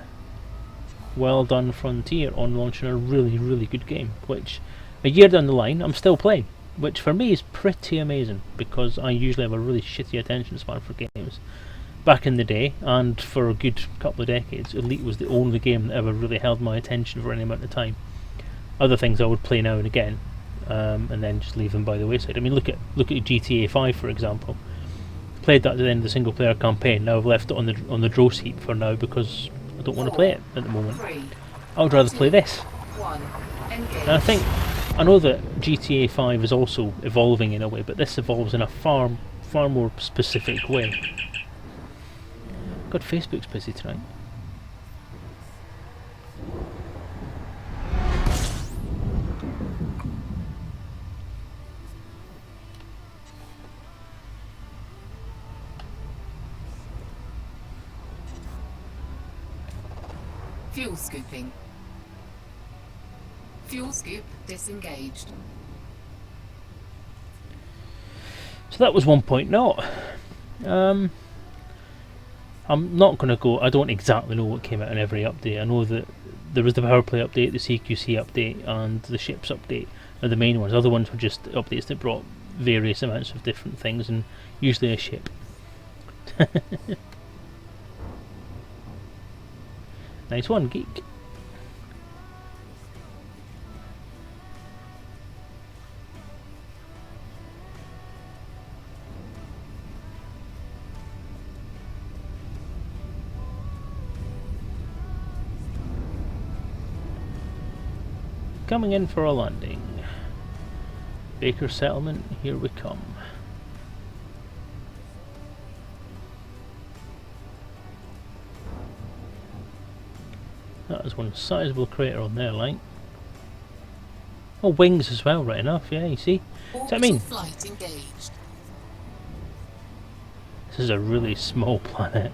Speaker 1: well done Frontier on launching a really, really good game, which a year down the line I'm still playing, which for me is pretty amazing, because I usually have a really shitty attention span for games. Back in the day, and for a good couple of decades, Elite was the only game that ever really held my attention for any amount of time. Other things I would play now and again, and then just leave them by the wayside. I mean, look at GTA 5 for example. Played that to the end of the single player campaign. Now I've left it on the dross heap for now because I don't want to play it at the moment.
Speaker 5: 3,
Speaker 1: I would rather play this.
Speaker 5: 1. Engage.
Speaker 1: And I know that GTA 5 is also evolving in a way, but this evolves in a far more specific way. God, Facebook's busy tonight.
Speaker 5: Fuel scooping. Fuel scoop disengaged.
Speaker 1: So that was 1.0. I'm not going to go. I don't exactly know what came out in every update. I know that there was the power play update, the CQC update, and the ships update are the main ones. Other ones were just updates that brought various amounts of different things, and usually a ship. Nice one, geek. coming in for a landing. Baker Settlement, here we come. That is one sizable crater on there, like. Oh, wings as well, right enough, yeah, you see? What I mean?
Speaker 5: Flight engaged.
Speaker 1: This is a really small planet.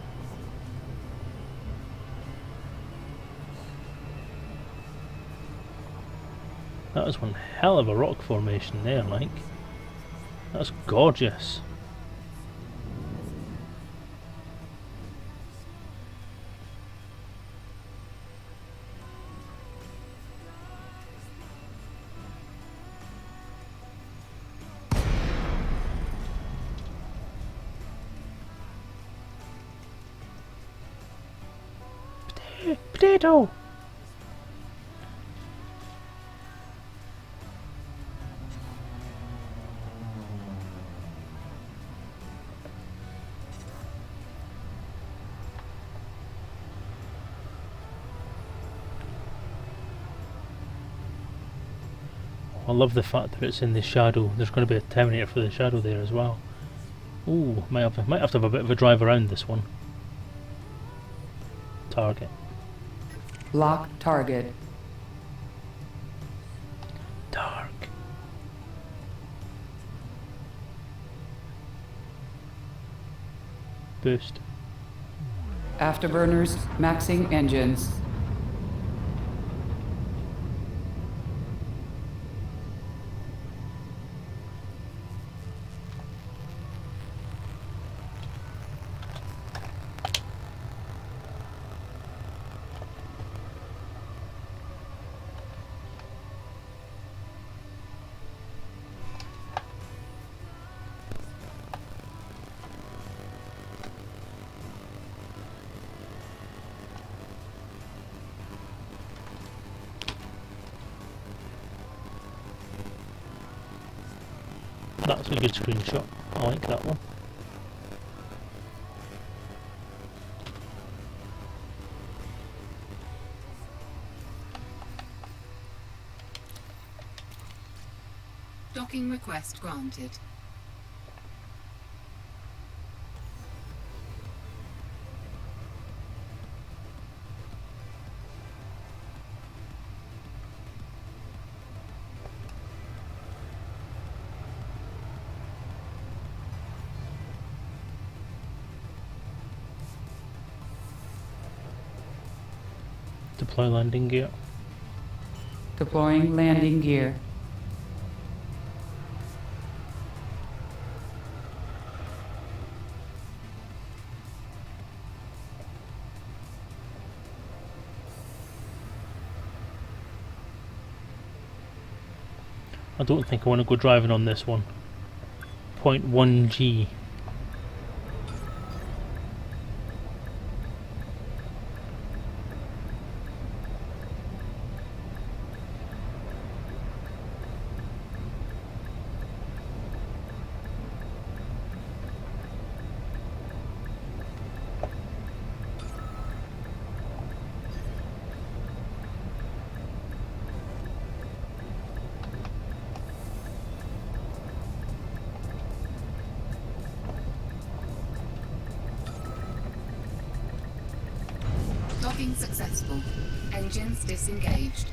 Speaker 1: That was one hell of a rock formation there, like. That's gorgeous. Potato! I love the fact that it's in the shadow. There's going to be a terminator for the shadow there as well. Ooh, might have to have a bit of a drive around this one. Target.
Speaker 2: Lock target.
Speaker 1: Dark. Boost.
Speaker 2: Afterburners maxing engines.
Speaker 1: That's a good screenshot. I like that one.
Speaker 5: Docking request granted.
Speaker 1: Deploy landing gear.
Speaker 2: Deploying landing gear.
Speaker 1: I don't think I want to go driving on this one. 0.1 G.
Speaker 5: Docking successful. Engines disengaged.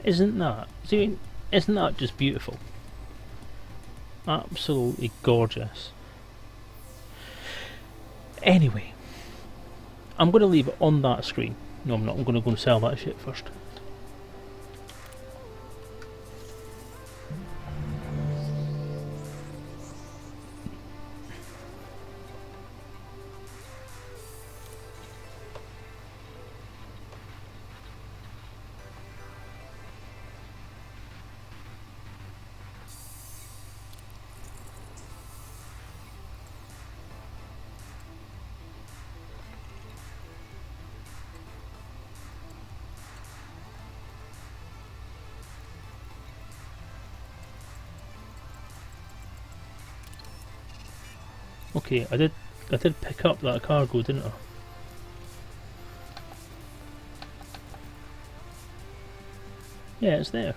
Speaker 1: Isn't that? See, isn't that just beautiful? Absolutely gorgeous. Anyway, I'm going to leave it on that screen. No, I'm not. I'm going to go and sell that shit first. Okay, I did pick up that cargo, didn't I? Yeah, it's there.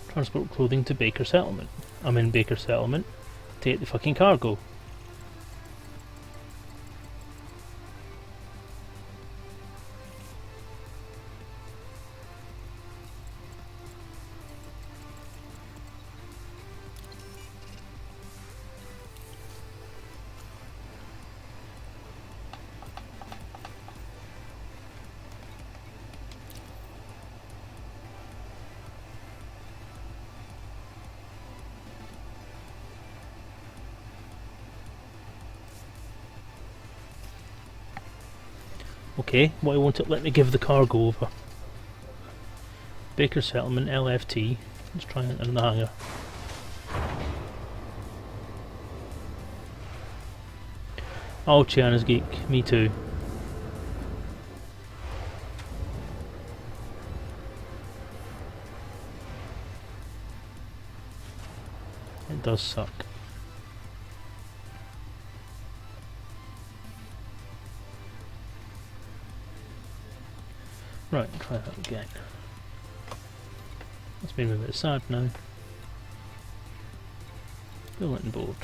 Speaker 1: Transport clothing to Baker Settlement. I'm in Baker Settlement. Take the fucking cargo. Okay, why won't it let me give the cargo over? Baker Settlement, LFT. Let's try it in the hangar. Oh, Chiana's geek. Me too. It does suck. Right, try that again. That's made me a bit sad now. Bulletin board.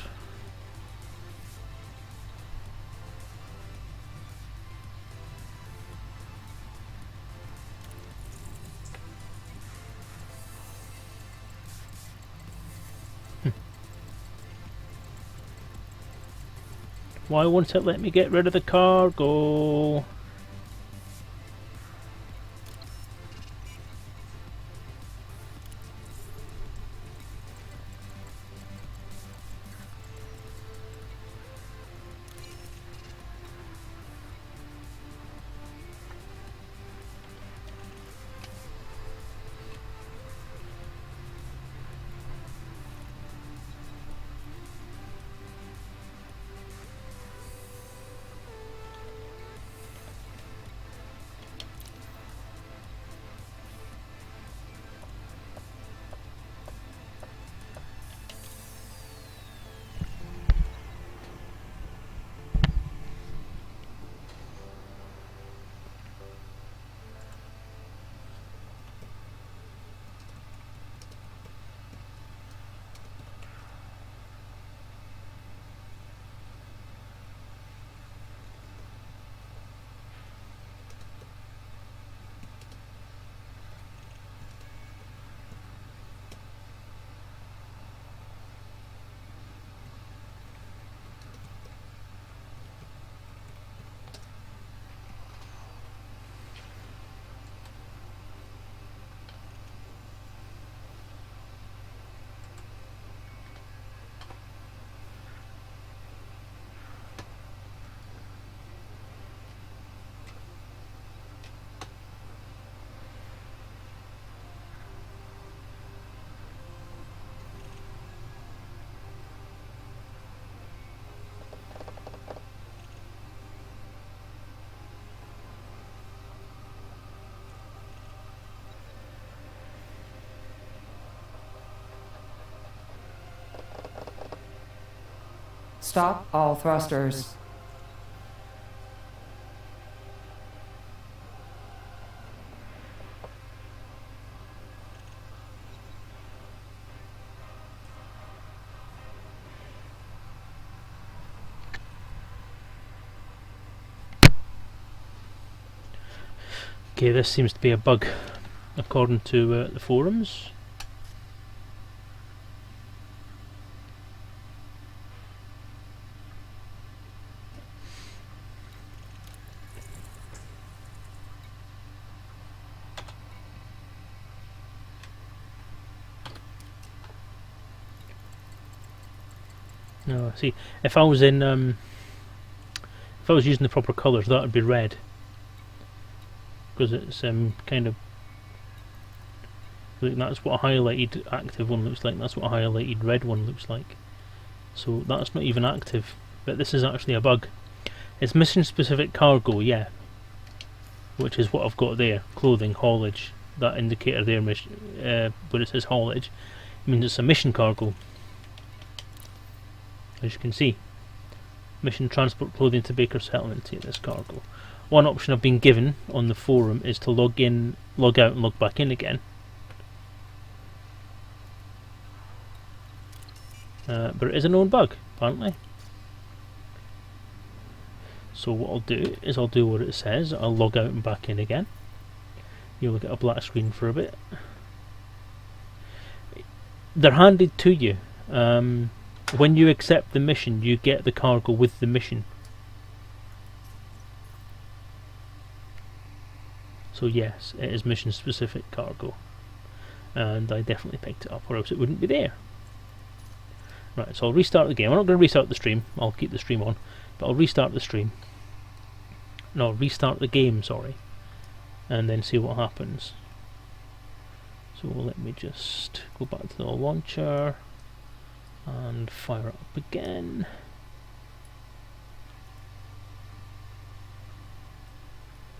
Speaker 1: Why won't it let me get rid of the cargo?
Speaker 2: Stop all thrusters.
Speaker 1: Okay, this seems to be a bug, according to the forums. No, see, if I was in, if I was using the proper colours, that would be red, because it's kind of, like, that's what a highlighted active one looks like. That's what a highlighted red one looks like. So that's not even active, but this is actually a bug. It's mission specific cargo, yeah, which is what I've got there: clothing, haulage, that indicator there, where it says haulage, it means it's a mission cargo. As you can see, mission transport clothing to Baker Settlement to this cargo. One option I've been given on the forum is to log in, log out and log back in again. But it is a known bug, apparently. So what I'll do is I'll do what it says. I'll log out and back in again. You'll get a black screen for a bit. They're handed to you. When you accept the mission, you get the cargo with the mission. So yes, it is mission specific cargo. And I definitely picked it up, or else it wouldn't be there. Right, so I'll restart the game. I'm not going to restart the stream. I'll keep the stream on. But I'll restart the stream. No, restart the game, sorry. And then see what happens. So let me just go back to the launcher and fire up again.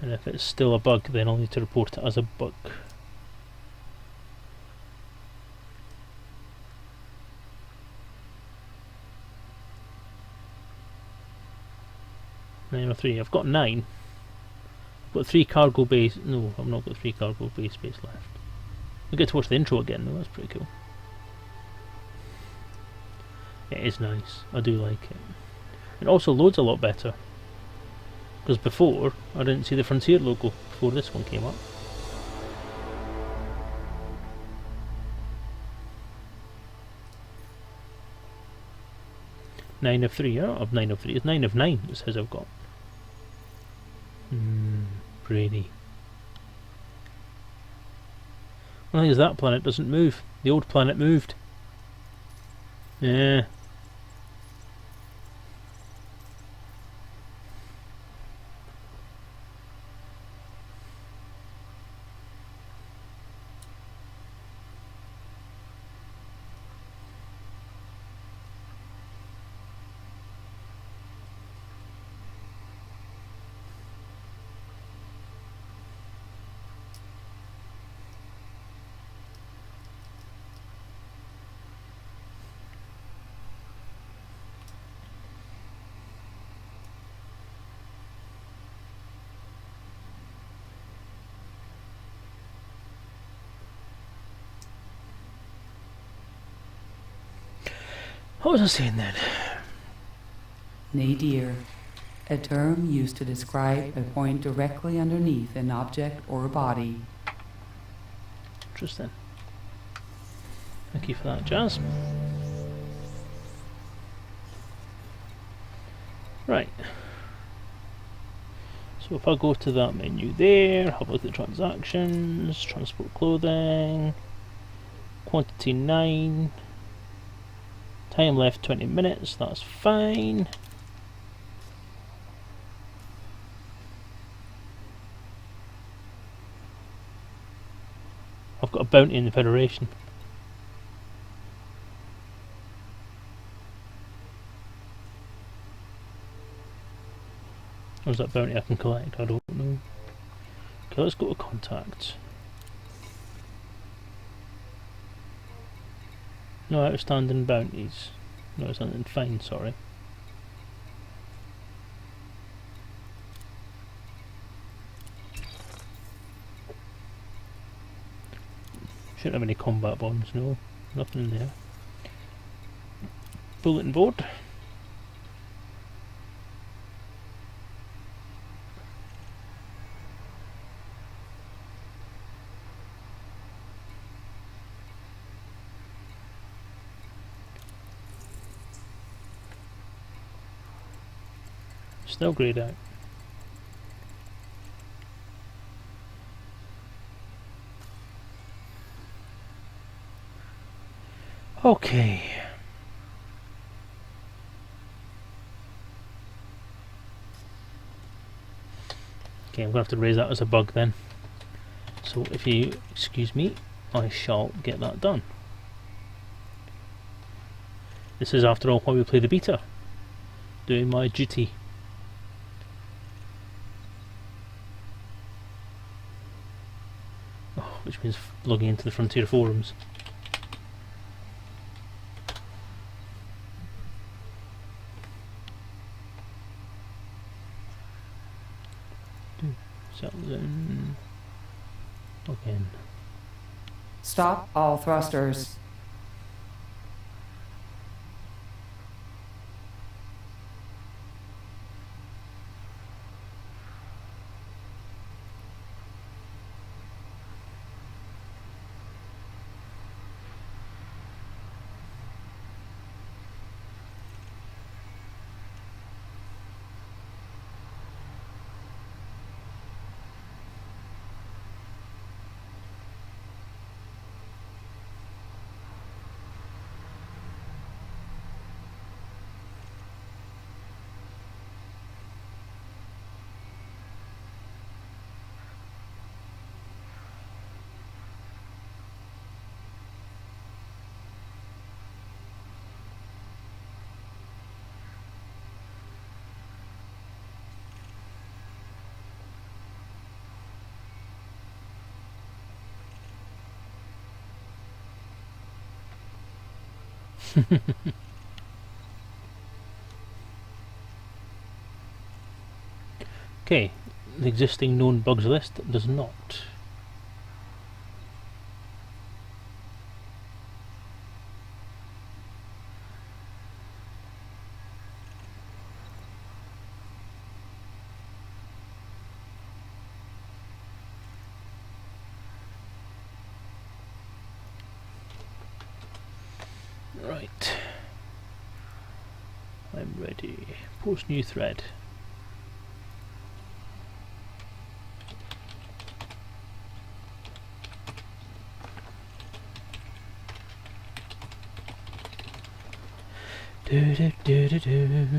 Speaker 1: And if it's still a bug, then I'll need to report it as a bug. Nine or 3. I've got 9. I've got 3 cargo base. No, I've not got 3 cargo base space left. We get to watch the intro again though, that's pretty cool. It is nice, I do like it. It also loads a lot better. Because before, I didn't see the Frontier logo before this one came up. Nine of 3, yeah, of 9 of 3. It's 9 of 9, it says I've got. Brady. Well, I think that planet doesn't move. The old planet moved. Yeah. What was I saying then?
Speaker 2: Nadir, a term used to describe a point directly underneath an object or body.
Speaker 1: Interesting. Thank you for that, Jazz. Right. So if I go to that menu there, have a look at the transactions, transport clothing, quantity 9, time left 20 minutes, that's fine. I've got a bounty in the Federation. Or is that bounty I can collect? I don't know. Okay, let's go to contacts. No outstanding bounties. No outstanding fines, sorry. Shouldn't have any combat bonds, no. Nothing in there. Bulletin board. Still greyed out. Okay. Okay, I'm going to have to raise that as a bug then. So if you excuse me, I shall get that done. This is after all why we play the beta. Doing my duty. Oh, which which means logging into the Frontier forums. Selezen again.
Speaker 2: Stop all thrusters.
Speaker 1: Okay, the existing known bugs list does not. Right. I'm ready. Post new thread. Do, do, do, do, do.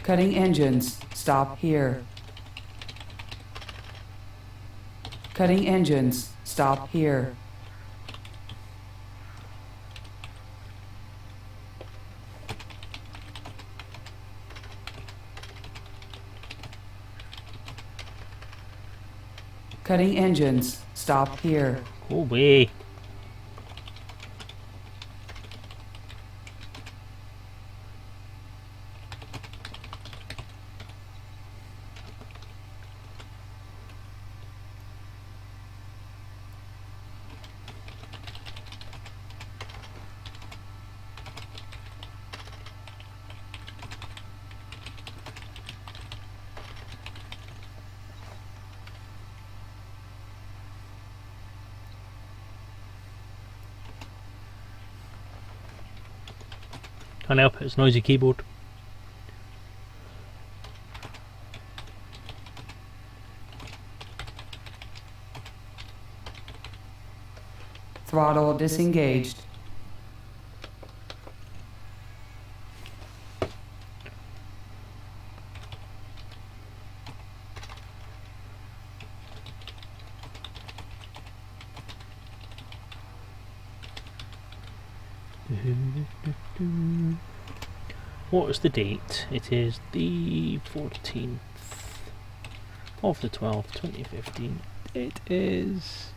Speaker 2: Cutting engines. Stop here. Cutting engines. Stop here. Cutting engines. Stop here.
Speaker 1: Go away. Can't help it, it's a noisy keyboard.
Speaker 2: Throttle disengaged.
Speaker 1: What is the date? It is the 14th of the 12th, 2015. It is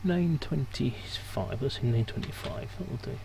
Speaker 1: 9:25. Let's say 9:25. That will do.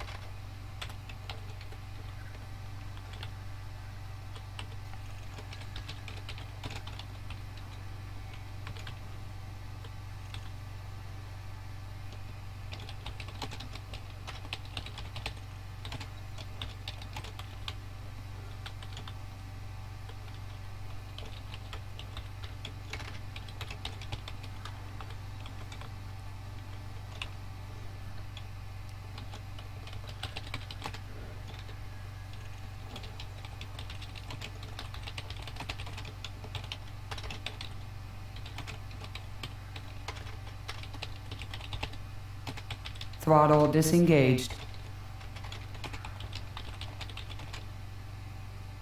Speaker 2: Throttle disengaged.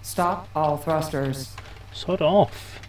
Speaker 2: Stop all thrusters.
Speaker 1: Sod off.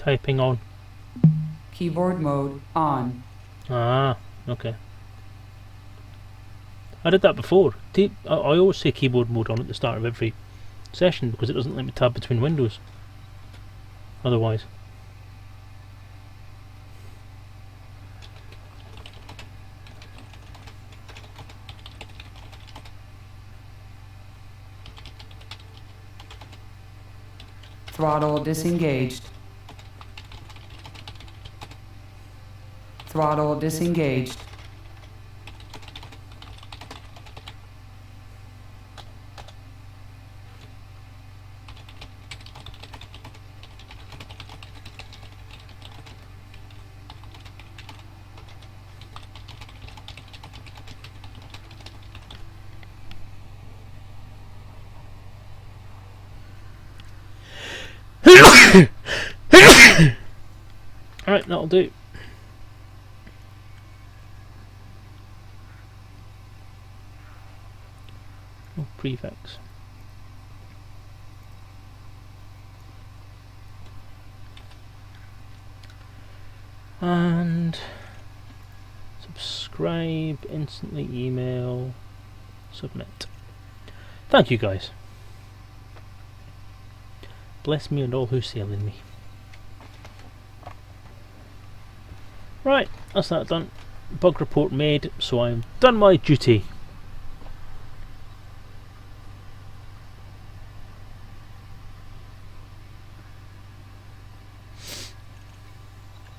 Speaker 1: Typing on.
Speaker 2: Keyboard mode on.
Speaker 1: Ah, okay. I did that before. I always say keyboard mode on at the start of every session because it doesn't let me tab between windows. Otherwise.
Speaker 2: Throttle disengaged. Throttle disengaged.
Speaker 1: Alright, that'll do. Oh, prefix. And subscribe, instantly email, submit. Thank you guys. Bless me and all who sail in me. Right, that's that done. Bug report made, so I've done my duty.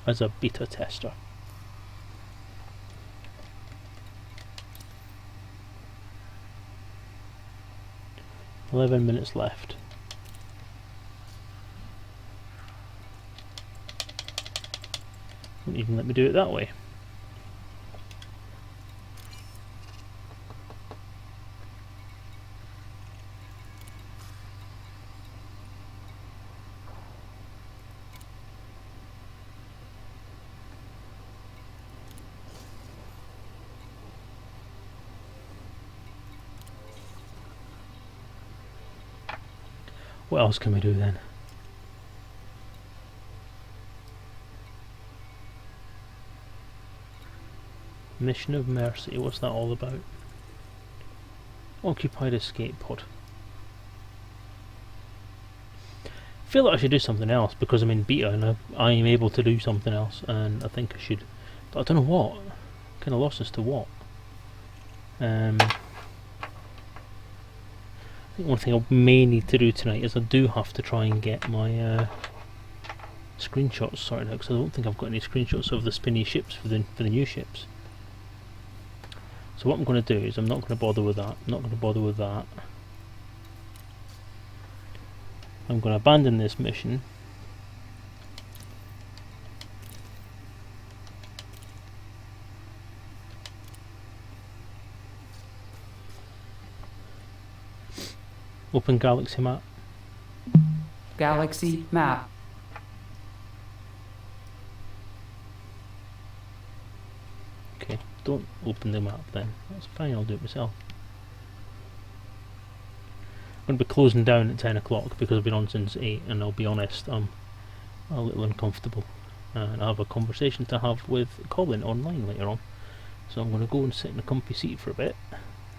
Speaker 1: As a beta tester. $11 left. Wouldn't even let me do it that way. What else can we do then? Mission of Mercy, what's that all about? Occupied escape pod. I feel like I should do something else because I'm in beta and I am able to do something else, and I think I should, but I don't know what. Kind of lost as to what. I think one thing I may need to do tonight is I do have to try and get my screenshots sorted out, because I don't think I've got any screenshots of the spinny ships for the new ships. So what I'm going to do is I'm not going to bother with that. I'm not going to bother with that. I'm going to abandon this mission. Open galaxy map.
Speaker 2: Galaxy map.
Speaker 1: Okay, don't open the map then. That's fine, I'll do it myself. I'm going to be closing down at 10 o'clock because I've been on since 8, and I'll be honest, I'm a little uncomfortable. And I have a conversation to have with Colin online later on. So I'm going to go and sit in a comfy seat for a bit,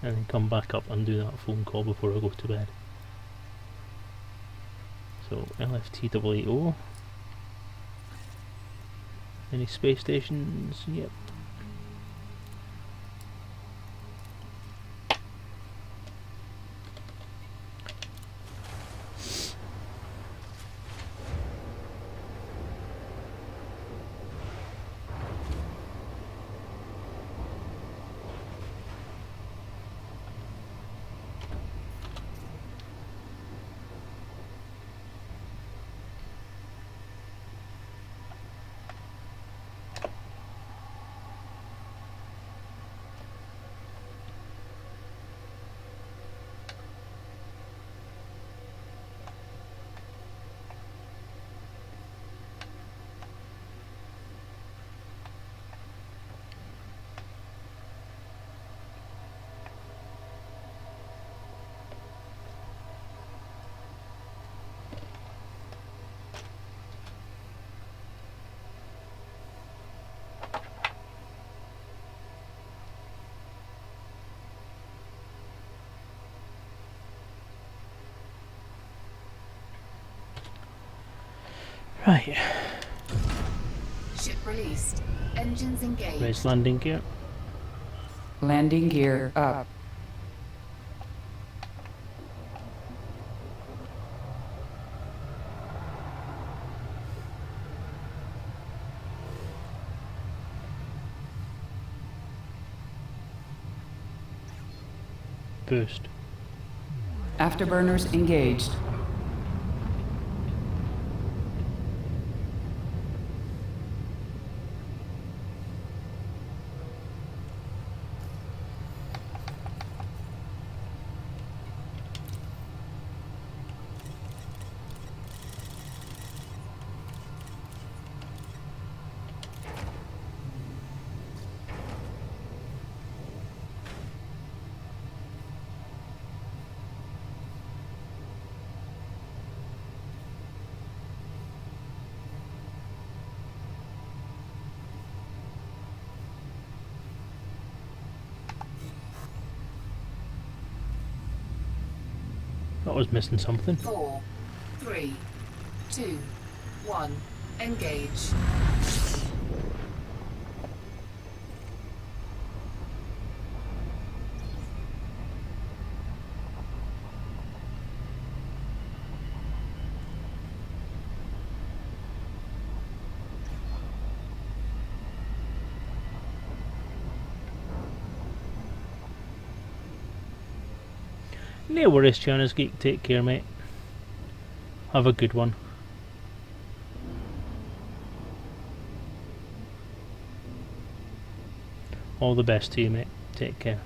Speaker 1: and then come back up and do that phone call before I go to bed. So LFTAO. Any space stations? Yep. Right,
Speaker 5: Ship released. Engines engaged.
Speaker 1: raise landing gear.
Speaker 2: Landing gear up.
Speaker 1: Boost.
Speaker 2: Afterburners engaged.
Speaker 1: That was missing something.
Speaker 5: 4, 3, 2, 1. Engage.
Speaker 1: No worries, China's Geek. Take care, mate. Have a good one. All the best to you, mate. Take care.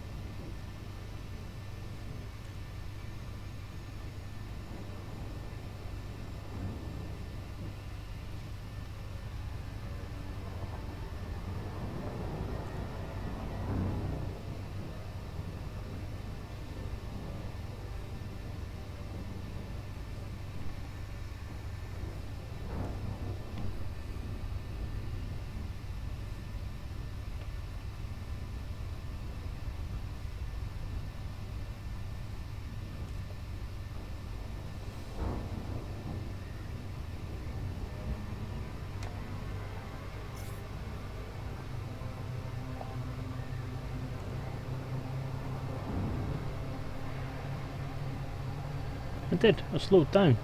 Speaker 1: I did. I slowed down.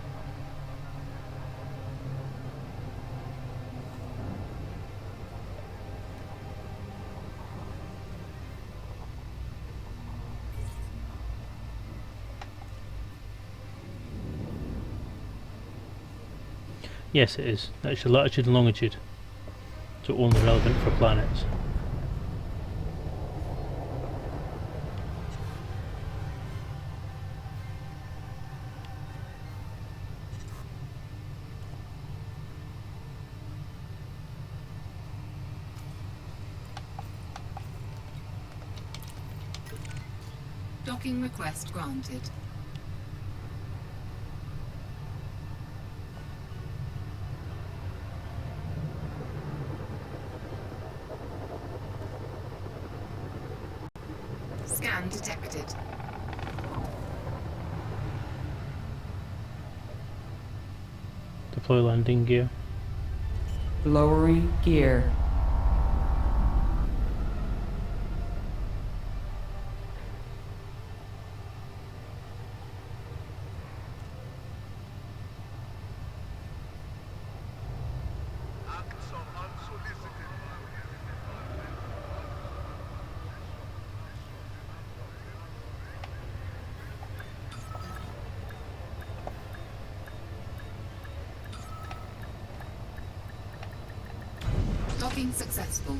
Speaker 1: Yes, it is. That's your latitude and longitude. So only relevant for planets.
Speaker 5: Docking request granted. Scan detected.
Speaker 1: Deploy landing gear.
Speaker 2: Lowering gear.
Speaker 5: Docking successful.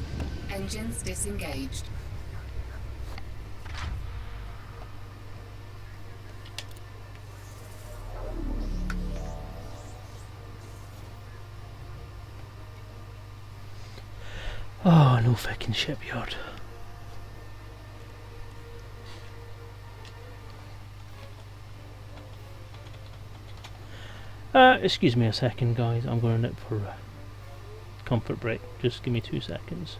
Speaker 5: Engines disengaged.
Speaker 1: Oh, no fucking shipyard. Excuse me a second, guys. I'm going to nip for a comfort break. Just give me 2 seconds.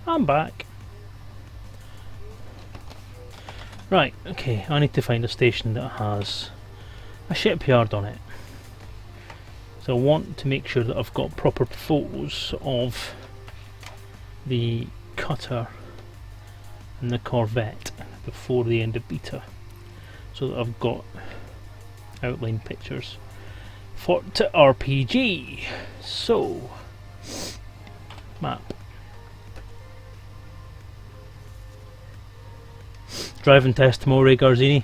Speaker 1: I'm back. Right, okay, I need to find a station that has a shipyard on it. So I want to make sure that I've got proper photos of the cutter and the corvette before the end of beta, so that I've got outline pictures for to RPG. So, map. Driving test tomorrow, Garzini.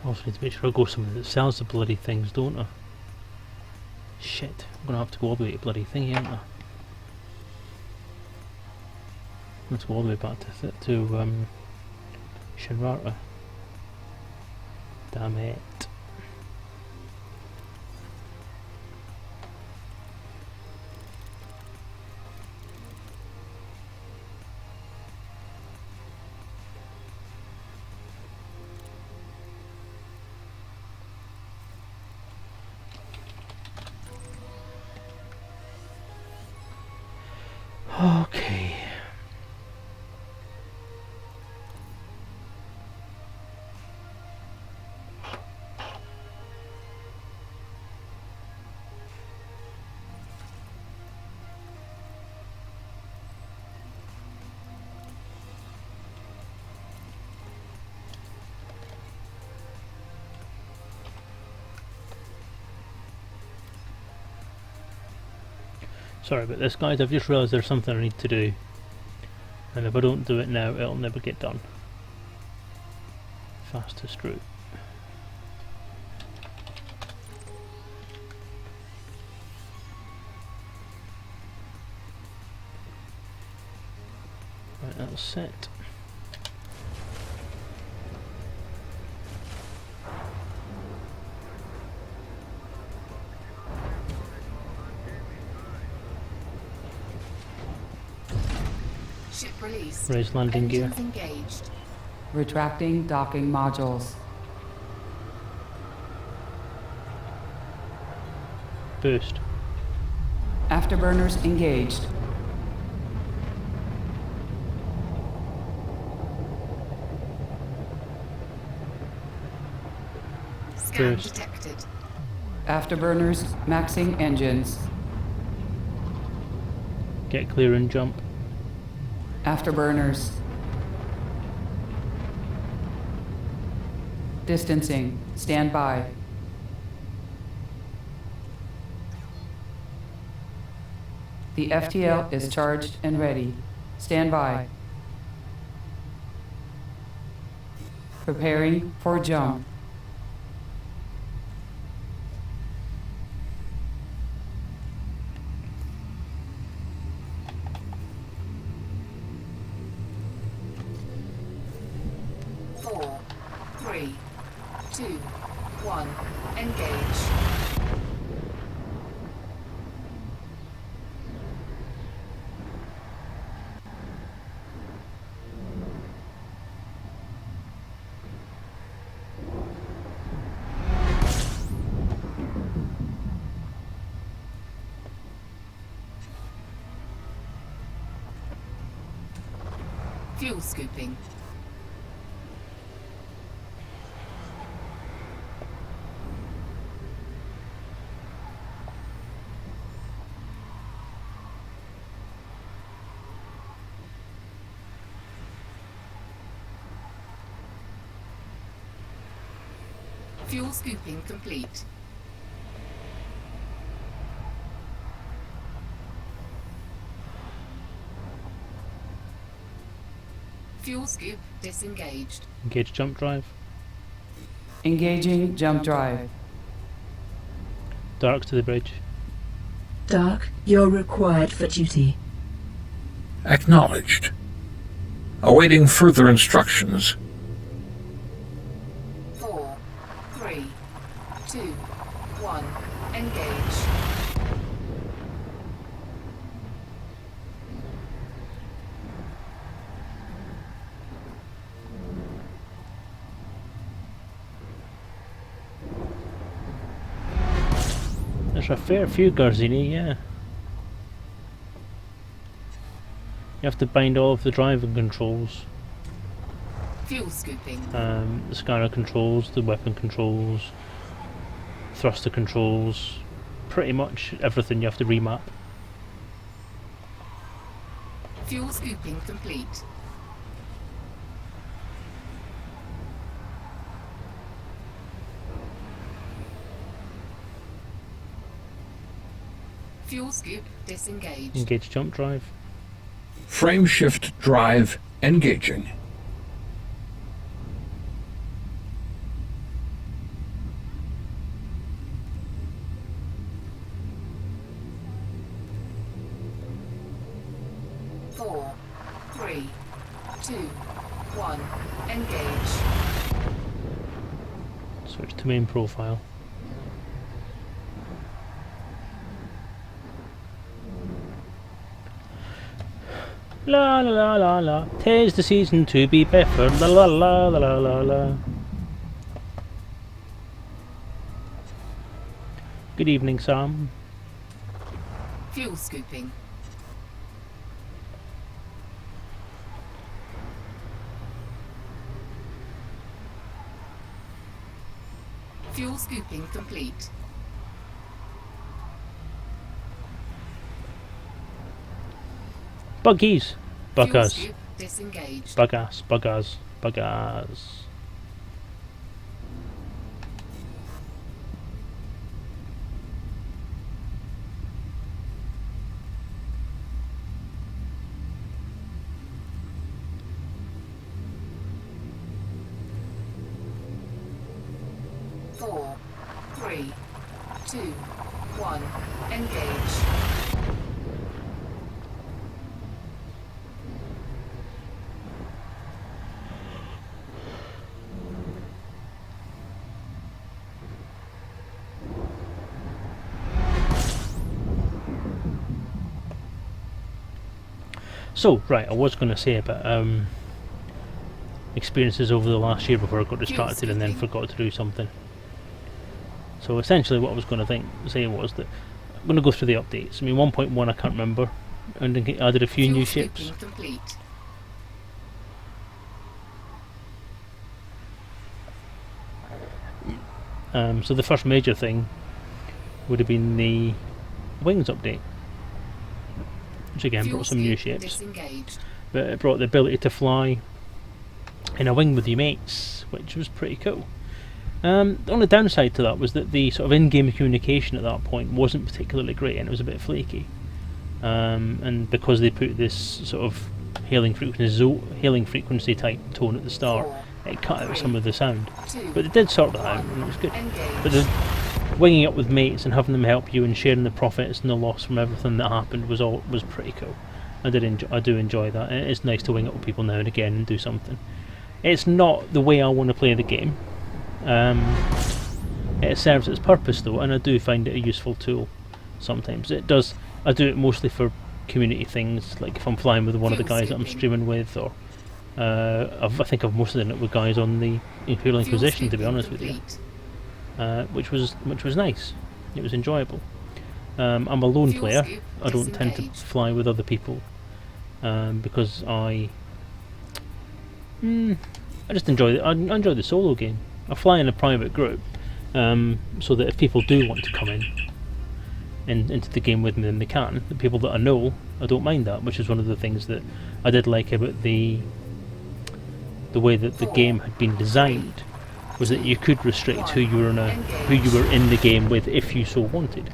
Speaker 1: Also need to make sure I go somewhere that sells the bloody things, don't I? Shit, I'm gonna have to go all the way to bloody thingy, aren't I? Let's go all the way back to Shinrarta. Damn it. Okay. Sorry about this, guys. I've just realised there's something I need to do, and if I don't do it now, it'll never get done. Fastest route. Right, that's set.
Speaker 5: Ship released.
Speaker 1: Raise landing gear.
Speaker 5: Engines engaged.
Speaker 2: Retracting docking modules.
Speaker 1: Boost.
Speaker 2: Afterburners engaged.
Speaker 5: Scan
Speaker 1: Boost.
Speaker 5: detected.
Speaker 2: Afterburners maxing engines.
Speaker 1: Get clear and jump.
Speaker 2: Afterburners. Distancing. Stand by. The FTL is charged and ready. Stand by. Preparing for jump.
Speaker 5: Four, three, two, one. Engage. Fuel scooping. Fuel scooping complete. Fuel scoop disengaged.
Speaker 1: Engage jump drive.
Speaker 2: Engaging jump drive.
Speaker 1: Dark to the bridge.
Speaker 3: Dark, you're required for duty.
Speaker 7: Acknowledged. Awaiting further instructions.
Speaker 5: 4, 3, 2, 1. Engage.
Speaker 1: There's a fair few Garzini, yeah. You have to bind all of the driving controls.
Speaker 5: Fuel scooping.
Speaker 1: The scanner controls, the weapon controls, thruster controls, pretty much everything you have to remap.
Speaker 5: Fuel scooping complete. Fuel scoop disengaged.
Speaker 1: Engage jump drive.
Speaker 7: Frame shift drive engaging.
Speaker 5: Four, 3, 2, 1. Engage.
Speaker 1: Switch to main profile. La la la la la. 'Tis the season to be better. La la la la la la la. Good evening, Sam.
Speaker 5: Fuel scooping. Fuel scooping complete.
Speaker 1: Buggies.
Speaker 5: Fuel
Speaker 1: Buggers.
Speaker 5: scoop disengaged.
Speaker 1: Buggas. Buggers. Buggers.
Speaker 5: Four, 3, 2, 1. Engage.
Speaker 1: So, right, I was going to say about experiences over the last year before I got distracted and then forgot to do something. So essentially what I was going to say was that I'm going to go through the updates. I mean 1.1 I can't remember, and then it added a few
Speaker 5: Fuel
Speaker 1: new
Speaker 5: scooping
Speaker 1: ships.
Speaker 5: complete.
Speaker 1: So the first major thing would have been the Wings update, which again
Speaker 5: Fuel
Speaker 1: brought some new
Speaker 5: scoop
Speaker 1: ships,
Speaker 5: disengaged.
Speaker 1: but it brought the ability to fly in a wing with your mates, which was pretty cool. The only downside to that was that the sort of in-game communication at that point wasn't particularly great and it was a bit flaky. And because they put this sort of hailing frequency type tone at the start, it cut out some of the sound. But it did sort that out and it was good. But the winging up with mates and having them help you and sharing the profits and the loss from everything that happened was pretty cool. I do enjoy that. And it's nice to wing up with people now and again and do something. It's not the way I want to play the game. It serves its purpose though, and I do find it a useful tool sometimes. It does. I do it mostly for community things, like if I'm flying with one of the guys that I'm streaming with, or I think I've mostly done it with guys on the Imperial Inquisition, to be honest with you, which was nice. It was enjoyable. I'm a lone player. I don't tend to fly with other people because I I just enjoy it. I enjoy the solo game. I fly in a private group, so that if people do want to come into the game with me, then they can. The people that I know, I don't mind that, which is one of the things that I did like about the way that the game had been designed, was that you could restrict who you were in the game with if you so wanted.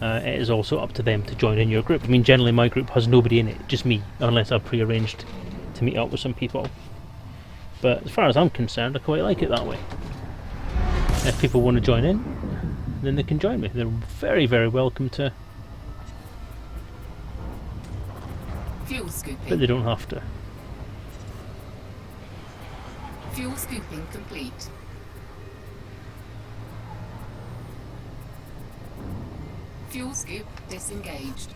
Speaker 1: It is also up to them to join in your group. I mean, generally my group has nobody in it, just me, unless I've pre-arranged to meet up with some people. But as far as I'm concerned, I quite like it that way. If people want to join in, then they can join me. They're very, very welcome to.
Speaker 5: Fuel scooping.
Speaker 1: But they don't have to.
Speaker 5: Fuel scooping complete. Fuel scoop disengaged.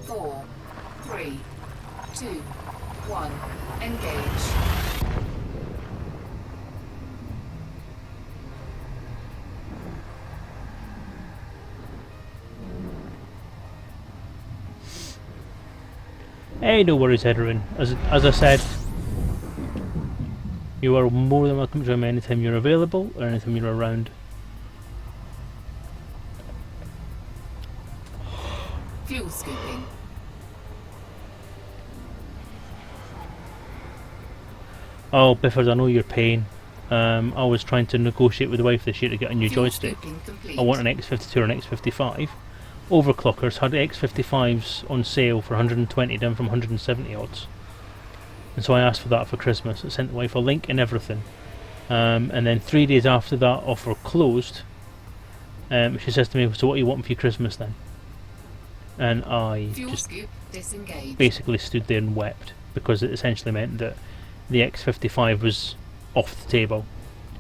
Speaker 5: Four, three, two, one, engage.
Speaker 1: Hey, no worries, Edwin. As I said, you are more than welcome to join me anytime you're available or anytime you're around.
Speaker 5: Fuel scooping.
Speaker 1: Oh, Bifford, I know your pain. I was trying to negotiate with the wife this year to get a new
Speaker 5: Fuel
Speaker 1: joystick.
Speaker 5: scooping complete.
Speaker 1: I want an X52 or an X55. Overclockers had X55s on sale for 120 down from 170 odds. And so I asked for that for Christmas. I sent the wife a link and everything. And then 3 days after that offer closed, she says to me, so what do you want for your Christmas then? And I
Speaker 5: Fuel
Speaker 1: just
Speaker 5: scoop disengaged.
Speaker 1: basically stood there and wept, because it essentially meant that the X55 was off the table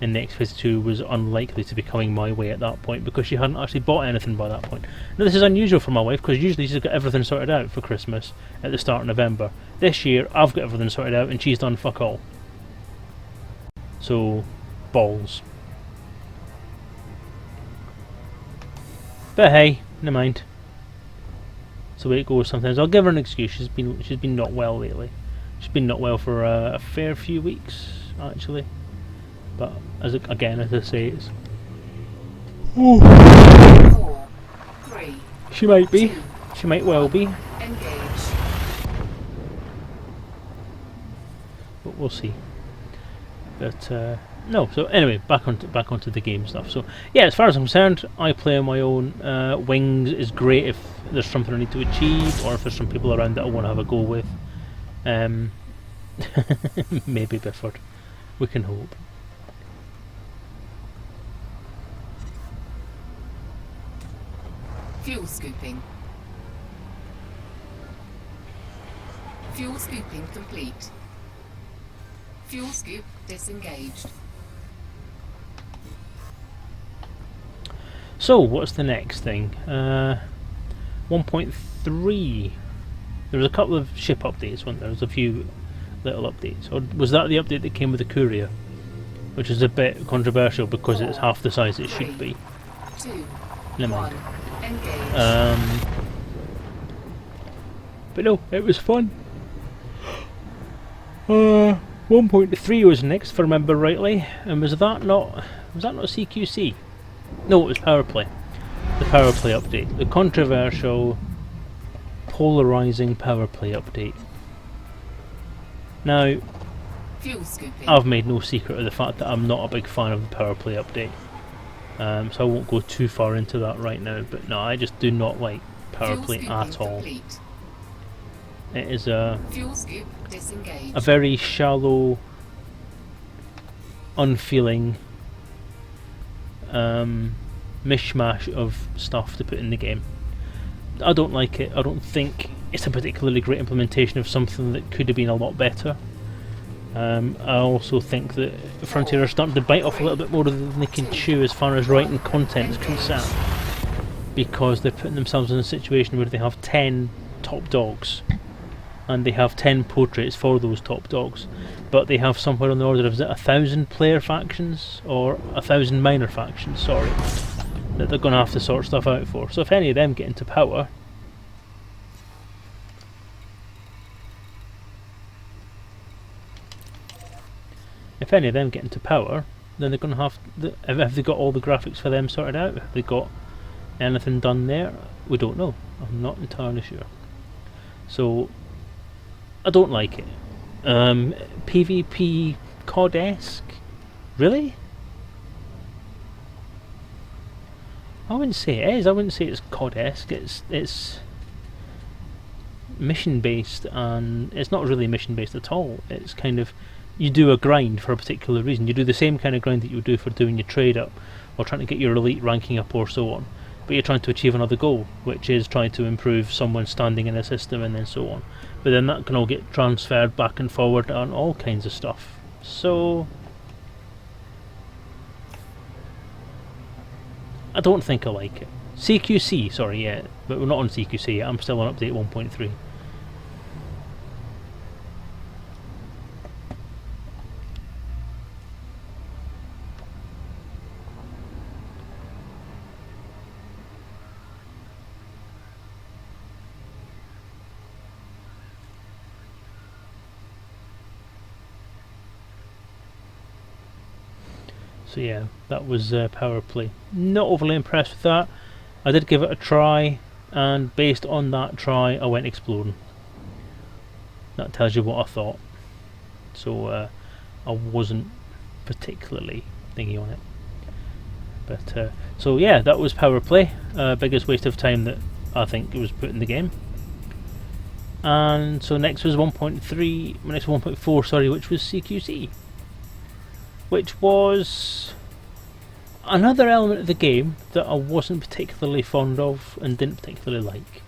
Speaker 1: and the X52 was unlikely to be coming my way at that point, because she hadn't actually bought anything by that point. Now this is unusual for my wife, because usually she's got everything sorted out for Christmas at the start of November. This year I've got everything sorted out and she's done fuck all. So, balls. But hey, never mind. That's the way it goes sometimes. I'll give her an excuse. She's been not well lately. She's been not well for a fair few weeks actually. But as I say, it's.
Speaker 5: Four, three,
Speaker 1: She might be.
Speaker 5: two,
Speaker 1: She might well be.
Speaker 5: engage.
Speaker 1: But we'll see. But no. So anyway, back onto the game stuff. So yeah, as far as I'm concerned, I play on my own. Wings is great if there's something I need to achieve, or if there's some people around that I want to have a go with. Maybe Bifford. We can hope.
Speaker 5: Fuel scooping. Fuel scooping complete. Fuel scoop disengaged.
Speaker 1: So what's the next thing? 1.3. There was a couple of ship updates, wasn't there? There was a few little updates. Or was that the update that came with the courier? Which is a bit controversial because it's half the size it should be.
Speaker 5: Two,
Speaker 1: Never mind.
Speaker 5: one, engage.
Speaker 1: But no, it was fun. 1.3 was next, if I remember rightly, and was that not CQC? No, it was Power Play. The Power Play update, the controversial, polarising Power Play update. Now,
Speaker 5: Fuel scooping.
Speaker 1: I've made no secret of the fact that I'm not a big fan of the Power Play update, so I won't go too far into that right now. But no, I just do not like Power
Speaker 5: Fuel
Speaker 1: Play
Speaker 5: scooping
Speaker 1: at all.
Speaker 5: complete.
Speaker 1: It is a
Speaker 5: Fuel scoop disengaged.
Speaker 1: very shallow, unfeeling mishmash of stuff to put in the game. I don't like it. I don't think it's a particularly great implementation of something that could have been a lot better. I also think that Frontier are starting to bite off a little bit more than they can chew as far as writing content is concerned, because they're putting themselves in a situation where they have 10 top dogs and they have 10 portraits for those top dogs, but they have somewhere on the order of 1,000 player factions, or 1,000 minor factions, sorry, that they're going to have to sort stuff out for. So if any of them get into power, then they're going to have have they got all the graphics for them sorted out? Have they got anything done there? We don't know. I'm not entirely sure. So I don't like it. PvP COD-esque? Really? I wouldn't say it is. I wouldn't say it's COD-esque. It's mission based, and it's not really mission based at all. It's kind of, you do a grind for a particular reason. You do the same kind of grind that you would do for doing your trade up or trying to get your elite ranking up or so on, but you're trying to achieve another goal, which is trying to improve someone's standing in a system and then so on. But then that can all get transferred back and forward on all kinds of stuff. So I don't think I like it. CQC, sorry, yeah, but we're not on CQC yet. I'm still on update 1.3. So yeah, that was Power Play. Not overly impressed with that. I did give it a try, and based on that try, I went exploring. That tells you what I thought. So I wasn't particularly thingy on it. But so yeah, that was Power Play. Biggest waste of time that I think it was put in the game. And so next was 1.3, next 1.4, sorry, which was CQC. Which was another element of the game that I wasn't particularly fond of and didn't particularly like.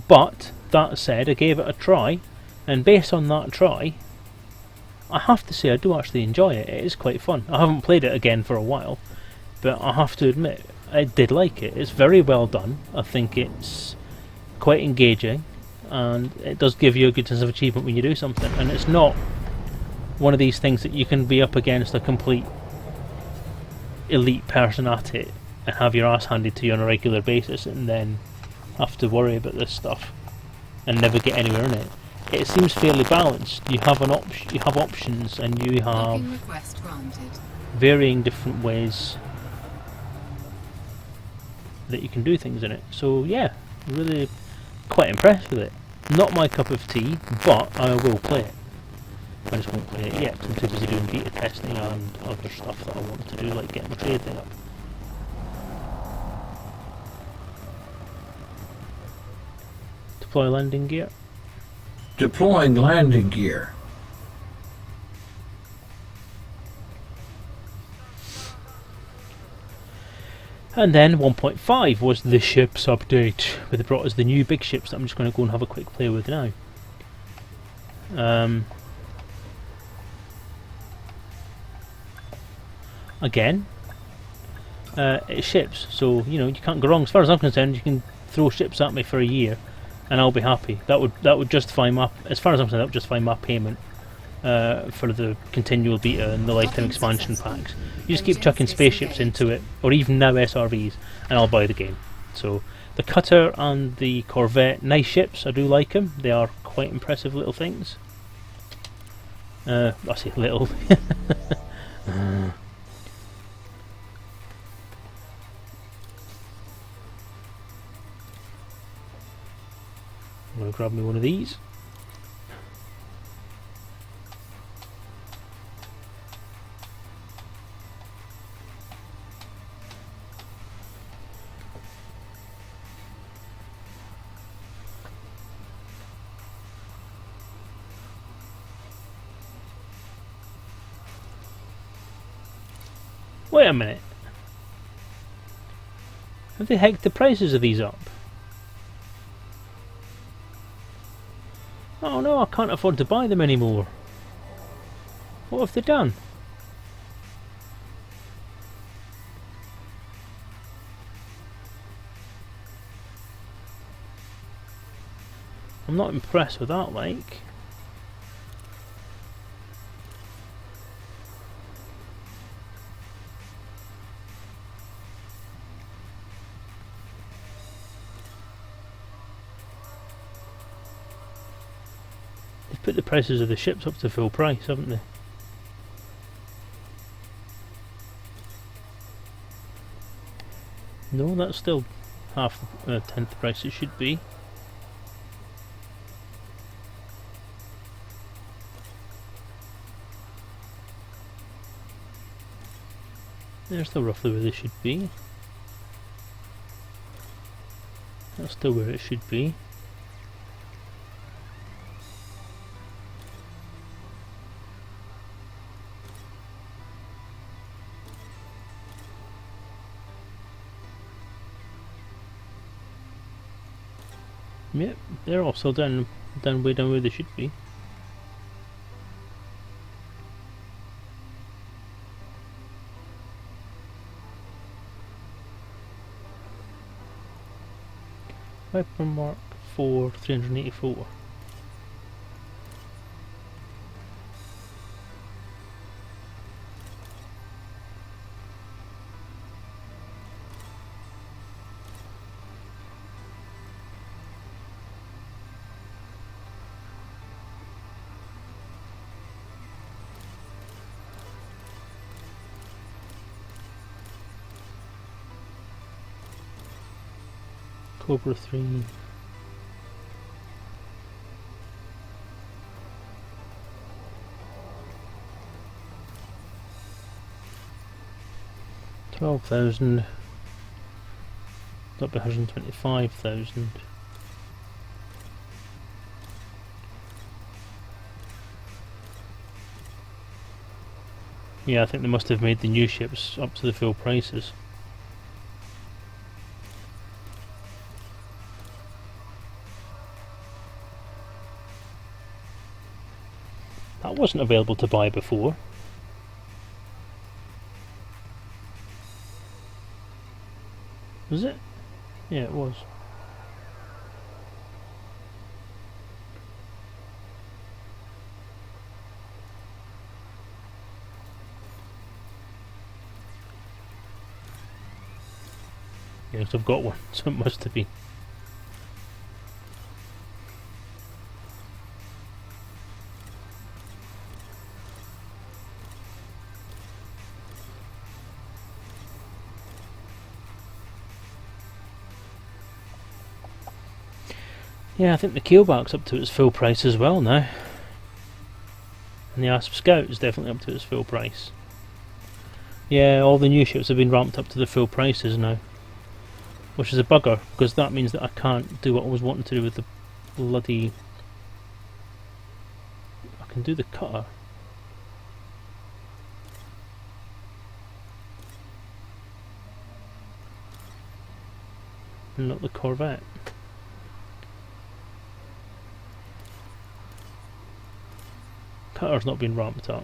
Speaker 1: But that said, I gave it a try, and based on that try, I have to say I do actually enjoy it. It is quite fun. I haven't played it again for a while, but I have to admit I did like it. It's very well done. I think it's quite engaging, and it does give you a good sense of achievement when you do something, and it's not one of these things that you can be up against a complete elite person at it and have your ass handed to you on a regular basis and then have to worry about this stuff and never get anywhere in it. It seems fairly balanced. You have an you have options, and you have
Speaker 5: Logging request granted.
Speaker 1: varying different ways that you can do things in it. So yeah, really quite impressed with it. Not my cup of tea, but I will play it. I just won't play it yet, because I'm too busy doing beta testing and other stuff that I want to do, like getting my trade thing up. Deploy landing gear.
Speaker 7: Deploying landing gear.
Speaker 1: And then 1.5 was the ships update, where they brought us the new big ships that I'm just going to go and have a quick play with now. Again, it's ships, so you know you can't go wrong. As far as I'm concerned, you can throw ships at me for a year, and I'll be happy. That would justify my, as far as I'm concerned, that would justify my payment for the continual beta and the lifetime expansion packs. You just keep chucking spaceships into it, or even now SRVs, and I'll buy the game. So the cutter and the corvette, nice ships. I do like them. They are quite impressive little things. I say little. I'm going to grab me one of these. Wait a minute. Have they hiked the prices of these up? Oh no, I can't afford to buy them anymore. What have they done? I'm not impressed with that, like. They've put the prices of the ships up to full price, haven't they? No, that's still half the tenth price it should be. They're still roughly where they should be. That's still where it should be. Yep, they're also way down where they should be. Weapon Mark 4, 384. Cobra 3. $12,000. Up to 125,000. Yeah, I think they must have made the new ships up to the full prices. That wasn't available to buy before. Was it? Yeah, it was. Yes, I've got one, so it must have been. Yeah, I think the keelback's up to its full price as well now. And the Asp Scout is definitely up to its full price. Yeah, all the new ships have been ramped up to the full prices now. Which is a bugger, because that means that I can't do what I was wanting to do with the bloody... I can do the cutter. And not the Corvette. Cutter's not been ramped up.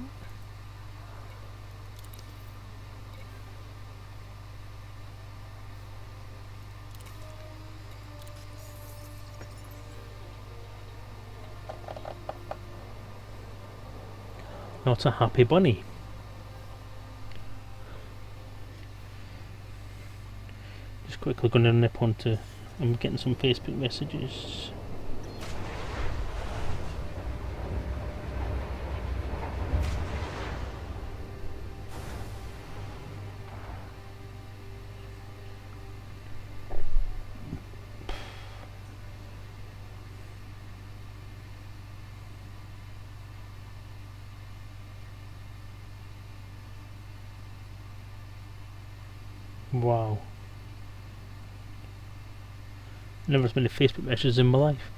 Speaker 1: Not a happy bunny. Just quickly going to nip onto... I'm getting some Facebook messages. Wow. Never as many Facebook messages in my life.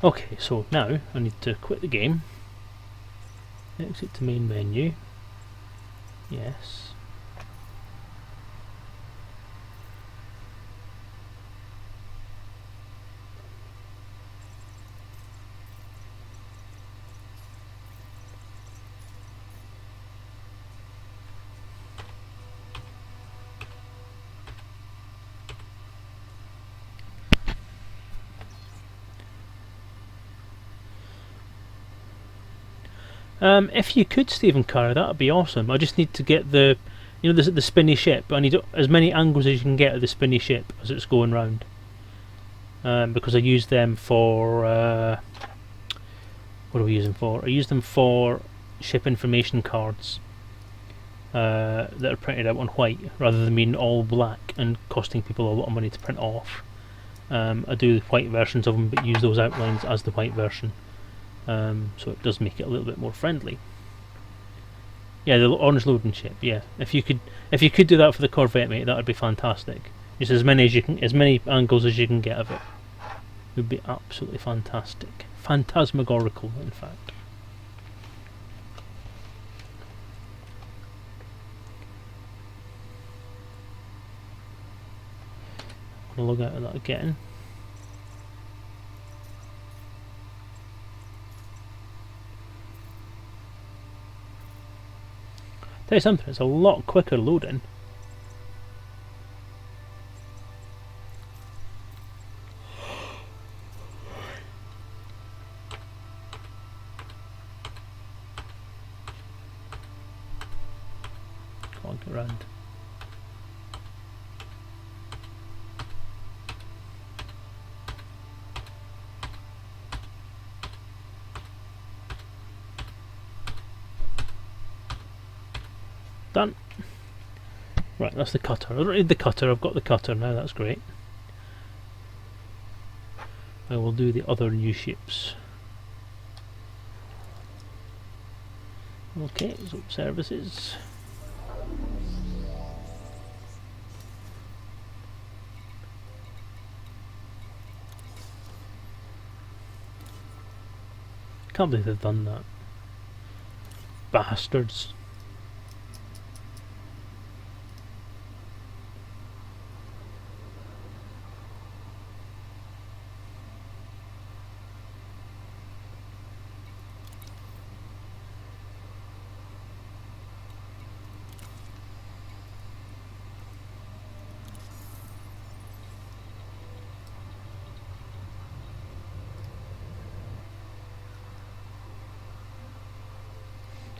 Speaker 1: Okay, so now I need to quit the game. Exit to main menu. Yes. If you could, Stephen Carr, that would be awesome. I just need to get the, the spinny ship. I need as many angles as you can get of the spinny ship as it's going round. Because I use them for what do we use them for? I use them for ship information cards that are printed out on white rather than being all black and costing people a lot of money to print off. I do the white versions of them, but use those outlines as the white version. So it does make it a little bit more friendly. Yeah, the orange loading ship. Yeah, if you could do that for the Corvette, mate, that would be fantastic. Just as many angles as you can get of it would be absolutely fantastic. Phantasmagorical, in fact. I'm gonna log out of that again. Tell you something, it's a lot quicker loading. Can't get around. Done. Right, that's the cutter. I don't need the cutter, I've got the cutter now, that's great. I will do the other new ships. Okay, so services. Can't believe they've done that. Bastards.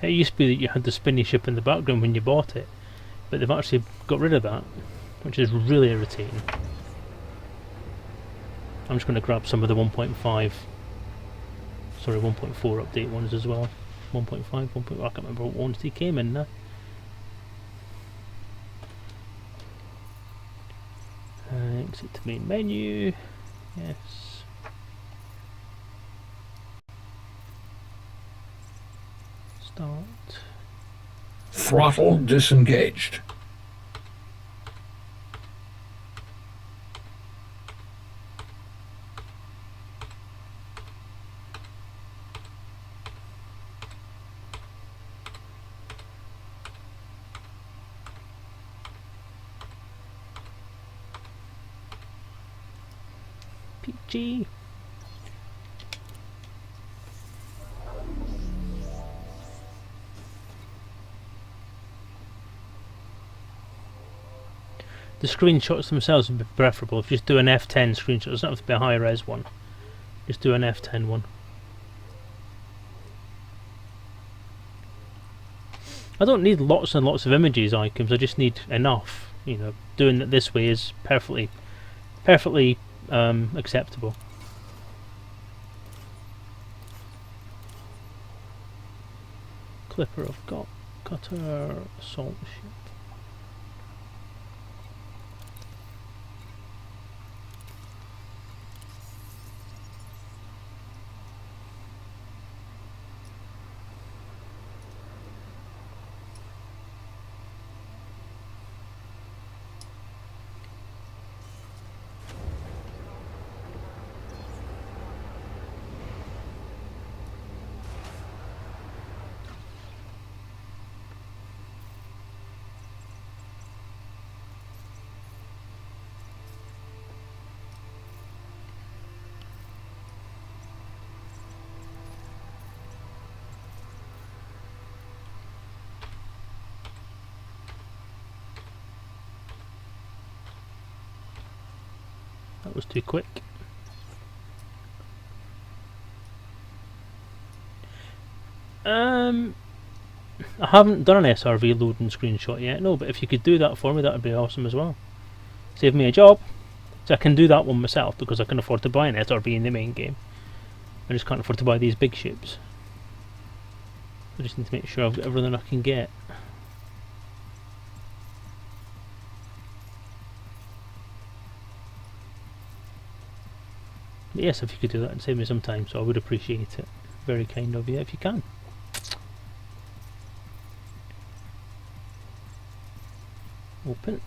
Speaker 1: It used to be that you had the spinny ship in the background when you bought it, but they've actually got rid of that, which is really irritating. I'm just going to grab some of the 1.5, sorry 1.4 update ones as well. 1.5, 1.4, I can't remember what ones they came in now. Exit to main menu, yes. Start.
Speaker 7: Throttle disengaged.
Speaker 1: PG. The screenshots themselves would be preferable. If you just do an F10 screenshot, it doesn't have to be a high res one. Just do an F10 one. I don't need lots and lots of images icons, I just need enough. You know, doing it this way is perfectly acceptable. Clipper I've got. Cutter, assault ship. That was too quick. I haven't done an SRV load and screenshot yet, no, but if you could do that for me, that would be awesome as well. Save me a job. So I can do that one myself because I can afford to buy an SRV in the main game. I just can't afford to buy these big ships. I just need to make sure I've got everything I can get. But yes, if you could do that and save me some time, so I would appreciate it. Very kind of you if you can. Open.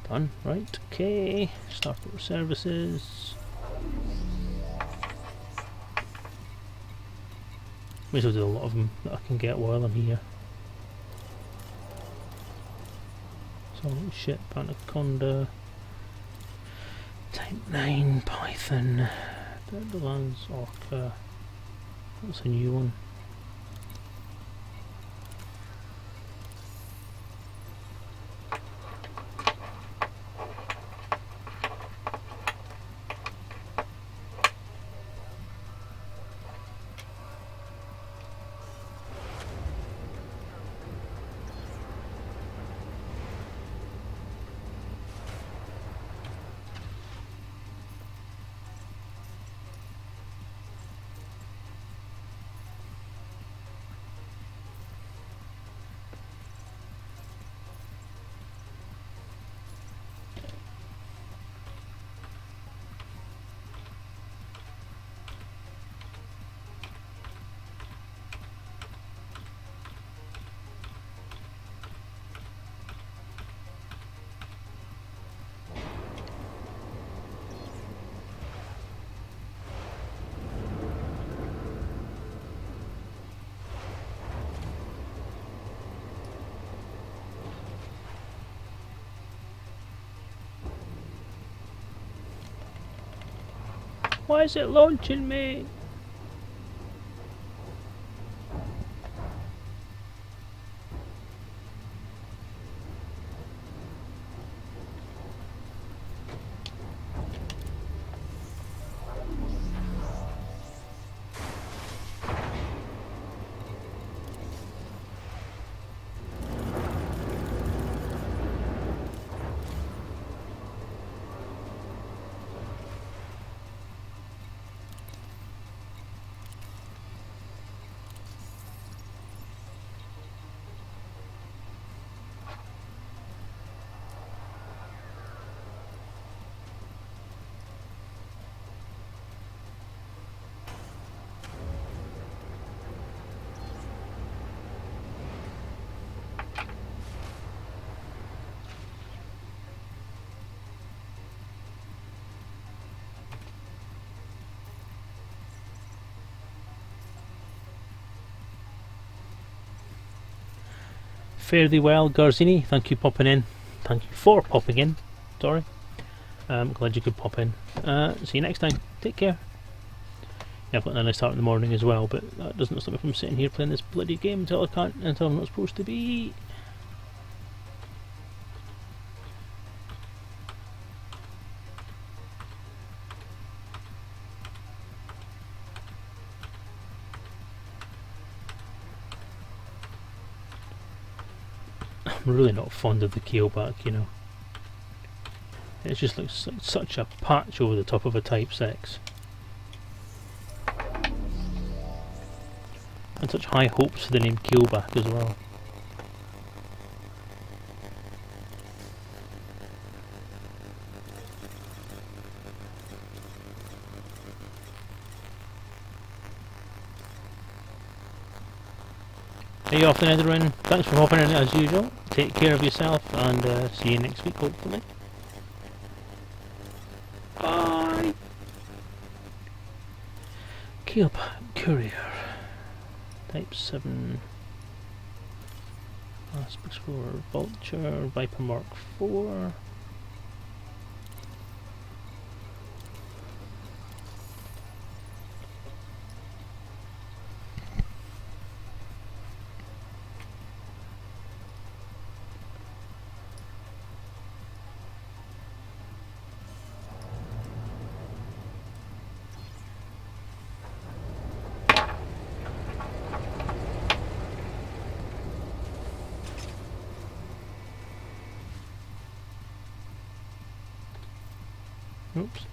Speaker 1: Done. Right, okay. Starport services. May as well do a lot of them that I can get while I'm here. So, ship, Anaconda, Type 9, Python, Borderlands, Orca. That's a new one. Why is it launching me? Fare thee well, Garzini. Thank you popping in. Thank you for popping in. Sorry. Glad you could pop in. See you next time. Take care. Yeah, I've got a nice start in the morning as well, but that doesn't stop me from sitting here playing this bloody game until I'm not supposed to be. I'm really not fond of the keelback, you know. It just looks like such a patch over the top of a Type 6. And such high hopes for the name keelback as well. Hey off the Netherren, thanks for hopping in as usual. Take care of yourself and see you next week hopefully. Bye! Keelback Courier. Type 7. Asp Explorer Vulture. Viper Mark 4. Oops.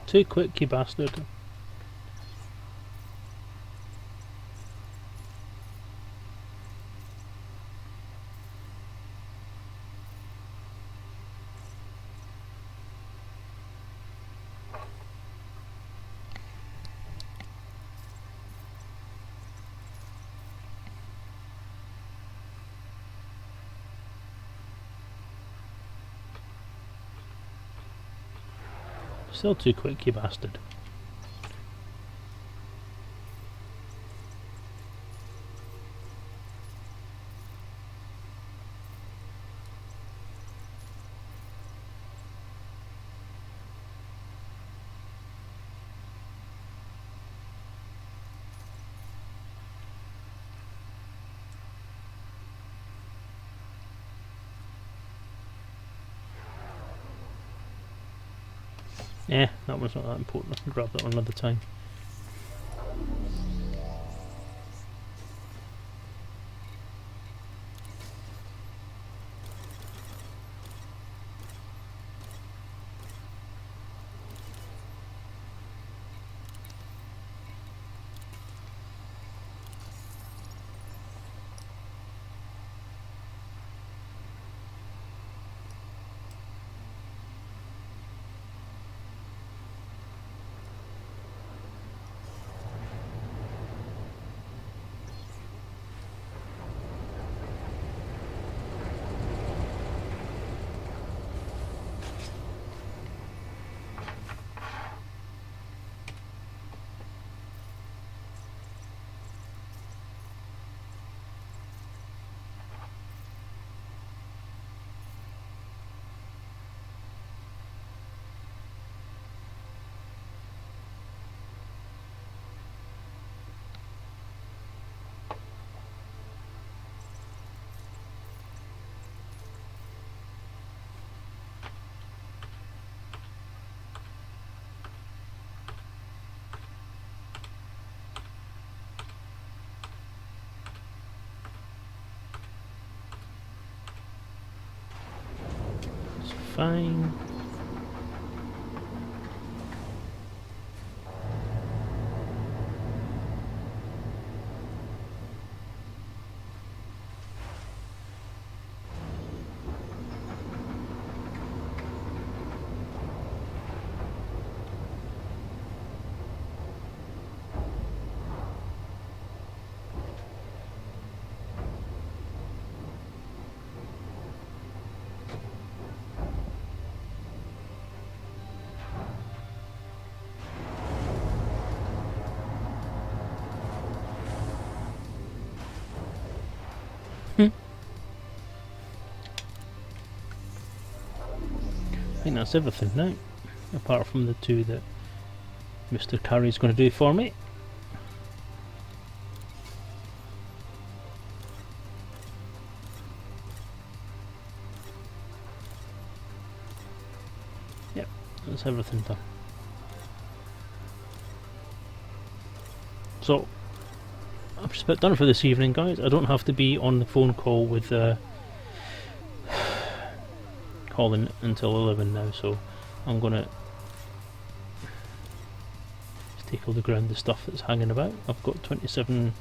Speaker 1: Too quick, you bastard. Still too quick, you bastard. That one's not that important. I can grab that one another time. It's fine. I think that's everything now, apart from the two that Mr. Curry's going to do for me. Yep, that's everything done. So, I'm just about done for this evening, guys. I don't have to be on the phone call with Colin until 11 now, so I'm gonna just take all the ground, the stuff that's hanging about. I've got 27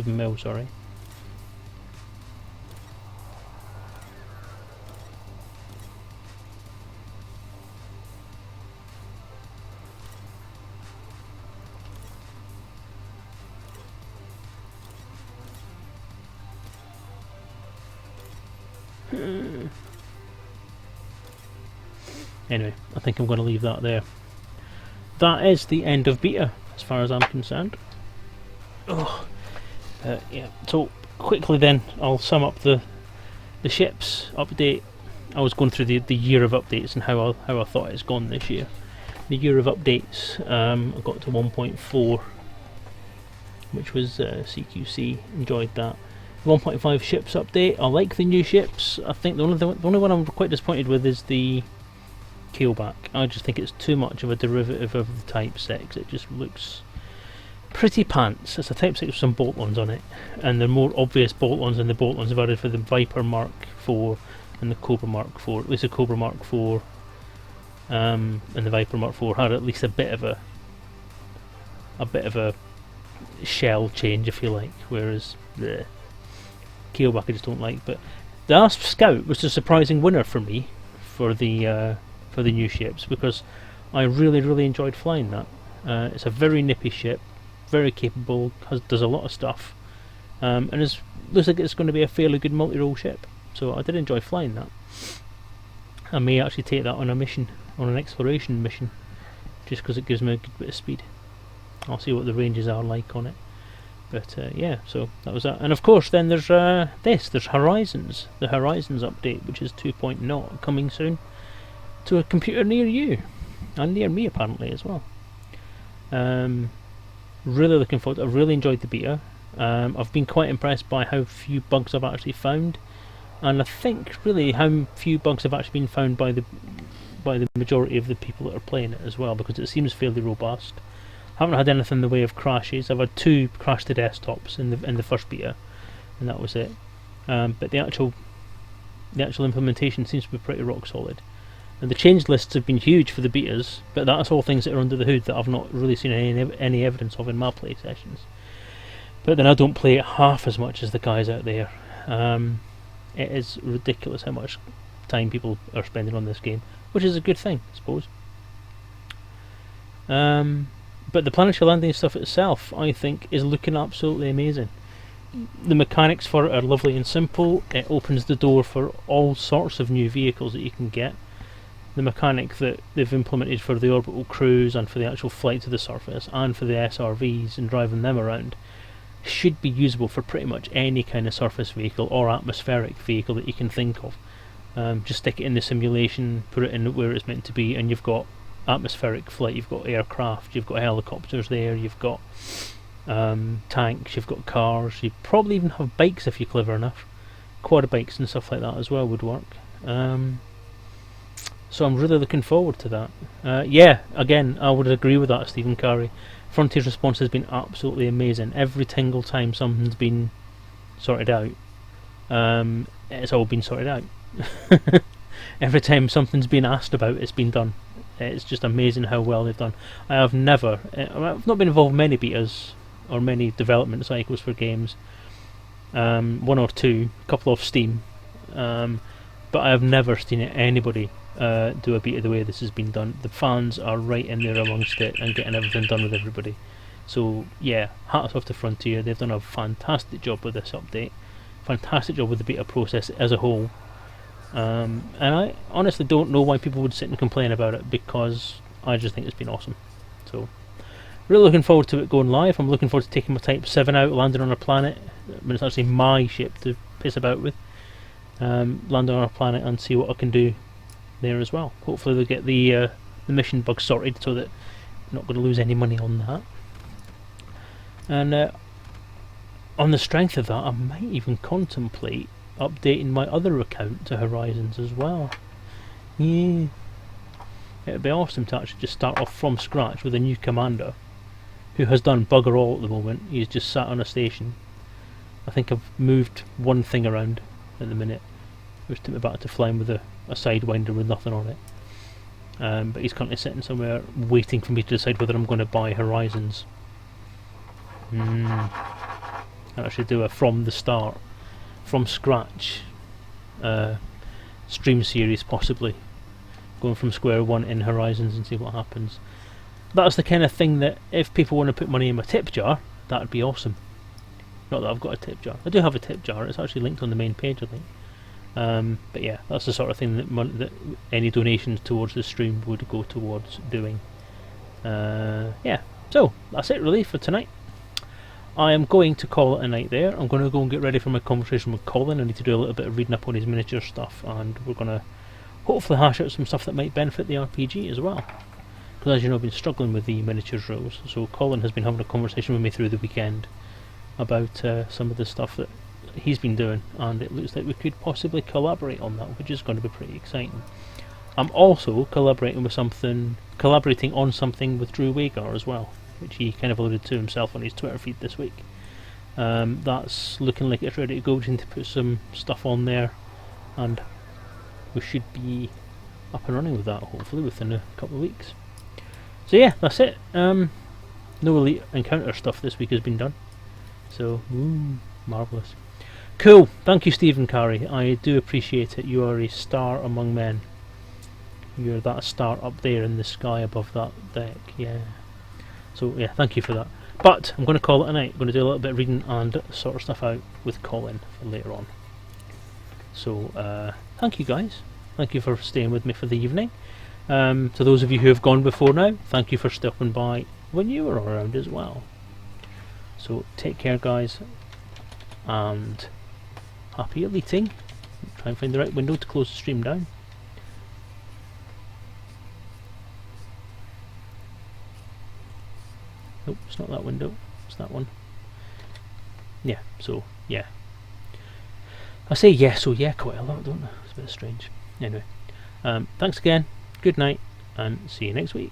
Speaker 1: mil, sorry. Anyway, I think I'm going to leave that there. That is the end of beta, as far as I'm concerned. Oh, yeah. So quickly then, I'll sum up the ships update. I was going through the year of updates and how I thought it's gone this year. The year of updates, I got to 1.4, which was CQC. Enjoyed that. 1.5 ships update. I like the new ships. I think the only one I'm quite disappointed with is the keelback. I just think it's too much of a derivative of the Type 6. It just looks pretty pants. It's a Type 6 with some bolt-ons on it, and the more obvious bolt-ons than the bolt-ons I've added for the Viper Mark IV and the Cobra Mark IV. At least the Cobra Mark IV and the Viper Mark IV had at least a bit of a shell change, if you like, whereas the keelback I just don't like. But the Asp Scout was a surprising winner for me for the new ships, because I really enjoyed flying that. It's a very nippy ship, very capable, does a lot of stuff, and looks like it's going to be a fairly good multi-role ship. So I did enjoy flying that. I may actually take that on a mission, on an exploration mission, just because it gives me a good bit of speed. I'll see what the ranges are like on it. But yeah, so that was that. And of course then there's there's Horizons, the Horizons update, which is 2.0, coming soon to a computer near you, and near me apparently as well. Really looking forward to it. I really enjoyed the beta. I've been quite impressed by how few bugs I've actually found, and I think really how few bugs have actually been found by the majority of the people that are playing it as well, because it seems fairly robust. Haven't had anything in the way of crashes. I've had 2 crash to desktops in the first beta, and that was it. But the actual implementation seems to be pretty rock solid. And the change lists have been huge for the betas, but that's all things that are under the hood that I've not really seen any evidence of in my play sessions. But then I don't play it half as much as the guys out there. It is ridiculous how much time people are spending on this game, which is a good thing, I suppose. But the planetary landing stuff itself, I think, is looking absolutely amazing. The mechanics for it are lovely and simple. It opens the door for all sorts of new vehicles that you can get. The mechanic that they've implemented for the orbital cruise and for the actual flight to the surface and for the SRVs and driving them around should be usable for pretty much any kind of surface vehicle or atmospheric vehicle that you can think of. Just stick it in the simulation, put it in where it's meant to be, and you've got atmospheric flight, you've got aircraft, you've got helicopters there, you've got tanks, you've got cars, you probably even have bikes if you're clever enough. Quad bikes and stuff like that as well would work. So I'm really looking forward to that. Yeah, again, I would agree with that, Stephen Curry. Frontier's response has been absolutely amazing. Every single time something's been sorted out, it's all been sorted out. Every time something's been asked about, it's been done. It's just amazing how well they've done. I've not been involved in many betas or many development cycles for games. 1 or 2, a couple off Steam, but I have never seen anybody do a beta the way this has been done. The fans are right in there amongst it and getting everything done with everybody. So yeah, hats off to Frontier. They've done a fantastic job with this update. Fantastic job with the beta process as a whole. And I honestly don't know why people would sit and complain about it, because I just think it's been awesome. So really looking forward to it going live. I'm looking forward to taking my Type 7 out, landing on a planet. I mean, it's actually my ship to piss about with. land on our planet and see what I can do there as well. Hopefully they'll get the mission bug sorted so that I'm not going to lose any money on that. And on the strength of that, I might even contemplate updating my other account to Horizons as well. Yeah, it'd be awesome to actually just start off from scratch with a new commander who has done bugger all at the moment. He's just sat on a station. I think I've moved one thing around at the minute, which took me back to flying with a Sidewinder with nothing on it. But he's currently sitting somewhere waiting for me to decide whether I'm going to buy Horizons. I should do a from the start, from scratch stream series, possibly going from square one in Horizons and see what happens. That's the kind of thing that if people want to put money in my tip jar, that would be awesome. Not that I've got a tip jar. I do have a tip jar. It's actually linked on the main page, I think. But yeah, that's the sort of thing that any donations towards the stream would go towards doing. Yeah, so that's it really for tonight. I am going to call it a night there. I'm going to go and get ready for my conversation with Colin. I need to do a little bit of reading up on his miniature stuff, and we're going to hopefully hash out some stuff that might benefit the RPG as well. Because as you know, I've been struggling with the miniatures rules, so Colin has been having a conversation with me through the weekend about some of the stuff that he's been doing, and it looks like we could possibly collaborate on that, which is going to be pretty exciting. I'm also collaborating on something with Drew Wagar as well, which he kind of alluded to himself on his Twitter feed this week. That's looking like it's ready to go. We need to put some stuff on there, and we should be up and running with that hopefully within a couple of weeks. So yeah, that's it. No Elite Encounter stuff this week has been done, so marvellous. Cool, thank you Stephen Carey, I do appreciate it. You are a star among men. You're that star up there in the sky above that deck, yeah. So yeah, thank you for that. But I'm going to call it a night. I'm going to do a little bit of reading and sort of stuff out with Colin for later on. So thank you guys. Thank you for staying with me for the evening. To those of you who have gone before now, thank you for stopping by when you were around as well. So take care guys, and happy eliting. Try and find the right window to close the stream down. Nope, it's not that window, it's that one. Yeah, so yeah. I say yeah, so yeah quite a lot, don't I? It's a bit strange. Anyway, thanks again, good night, and see you next week.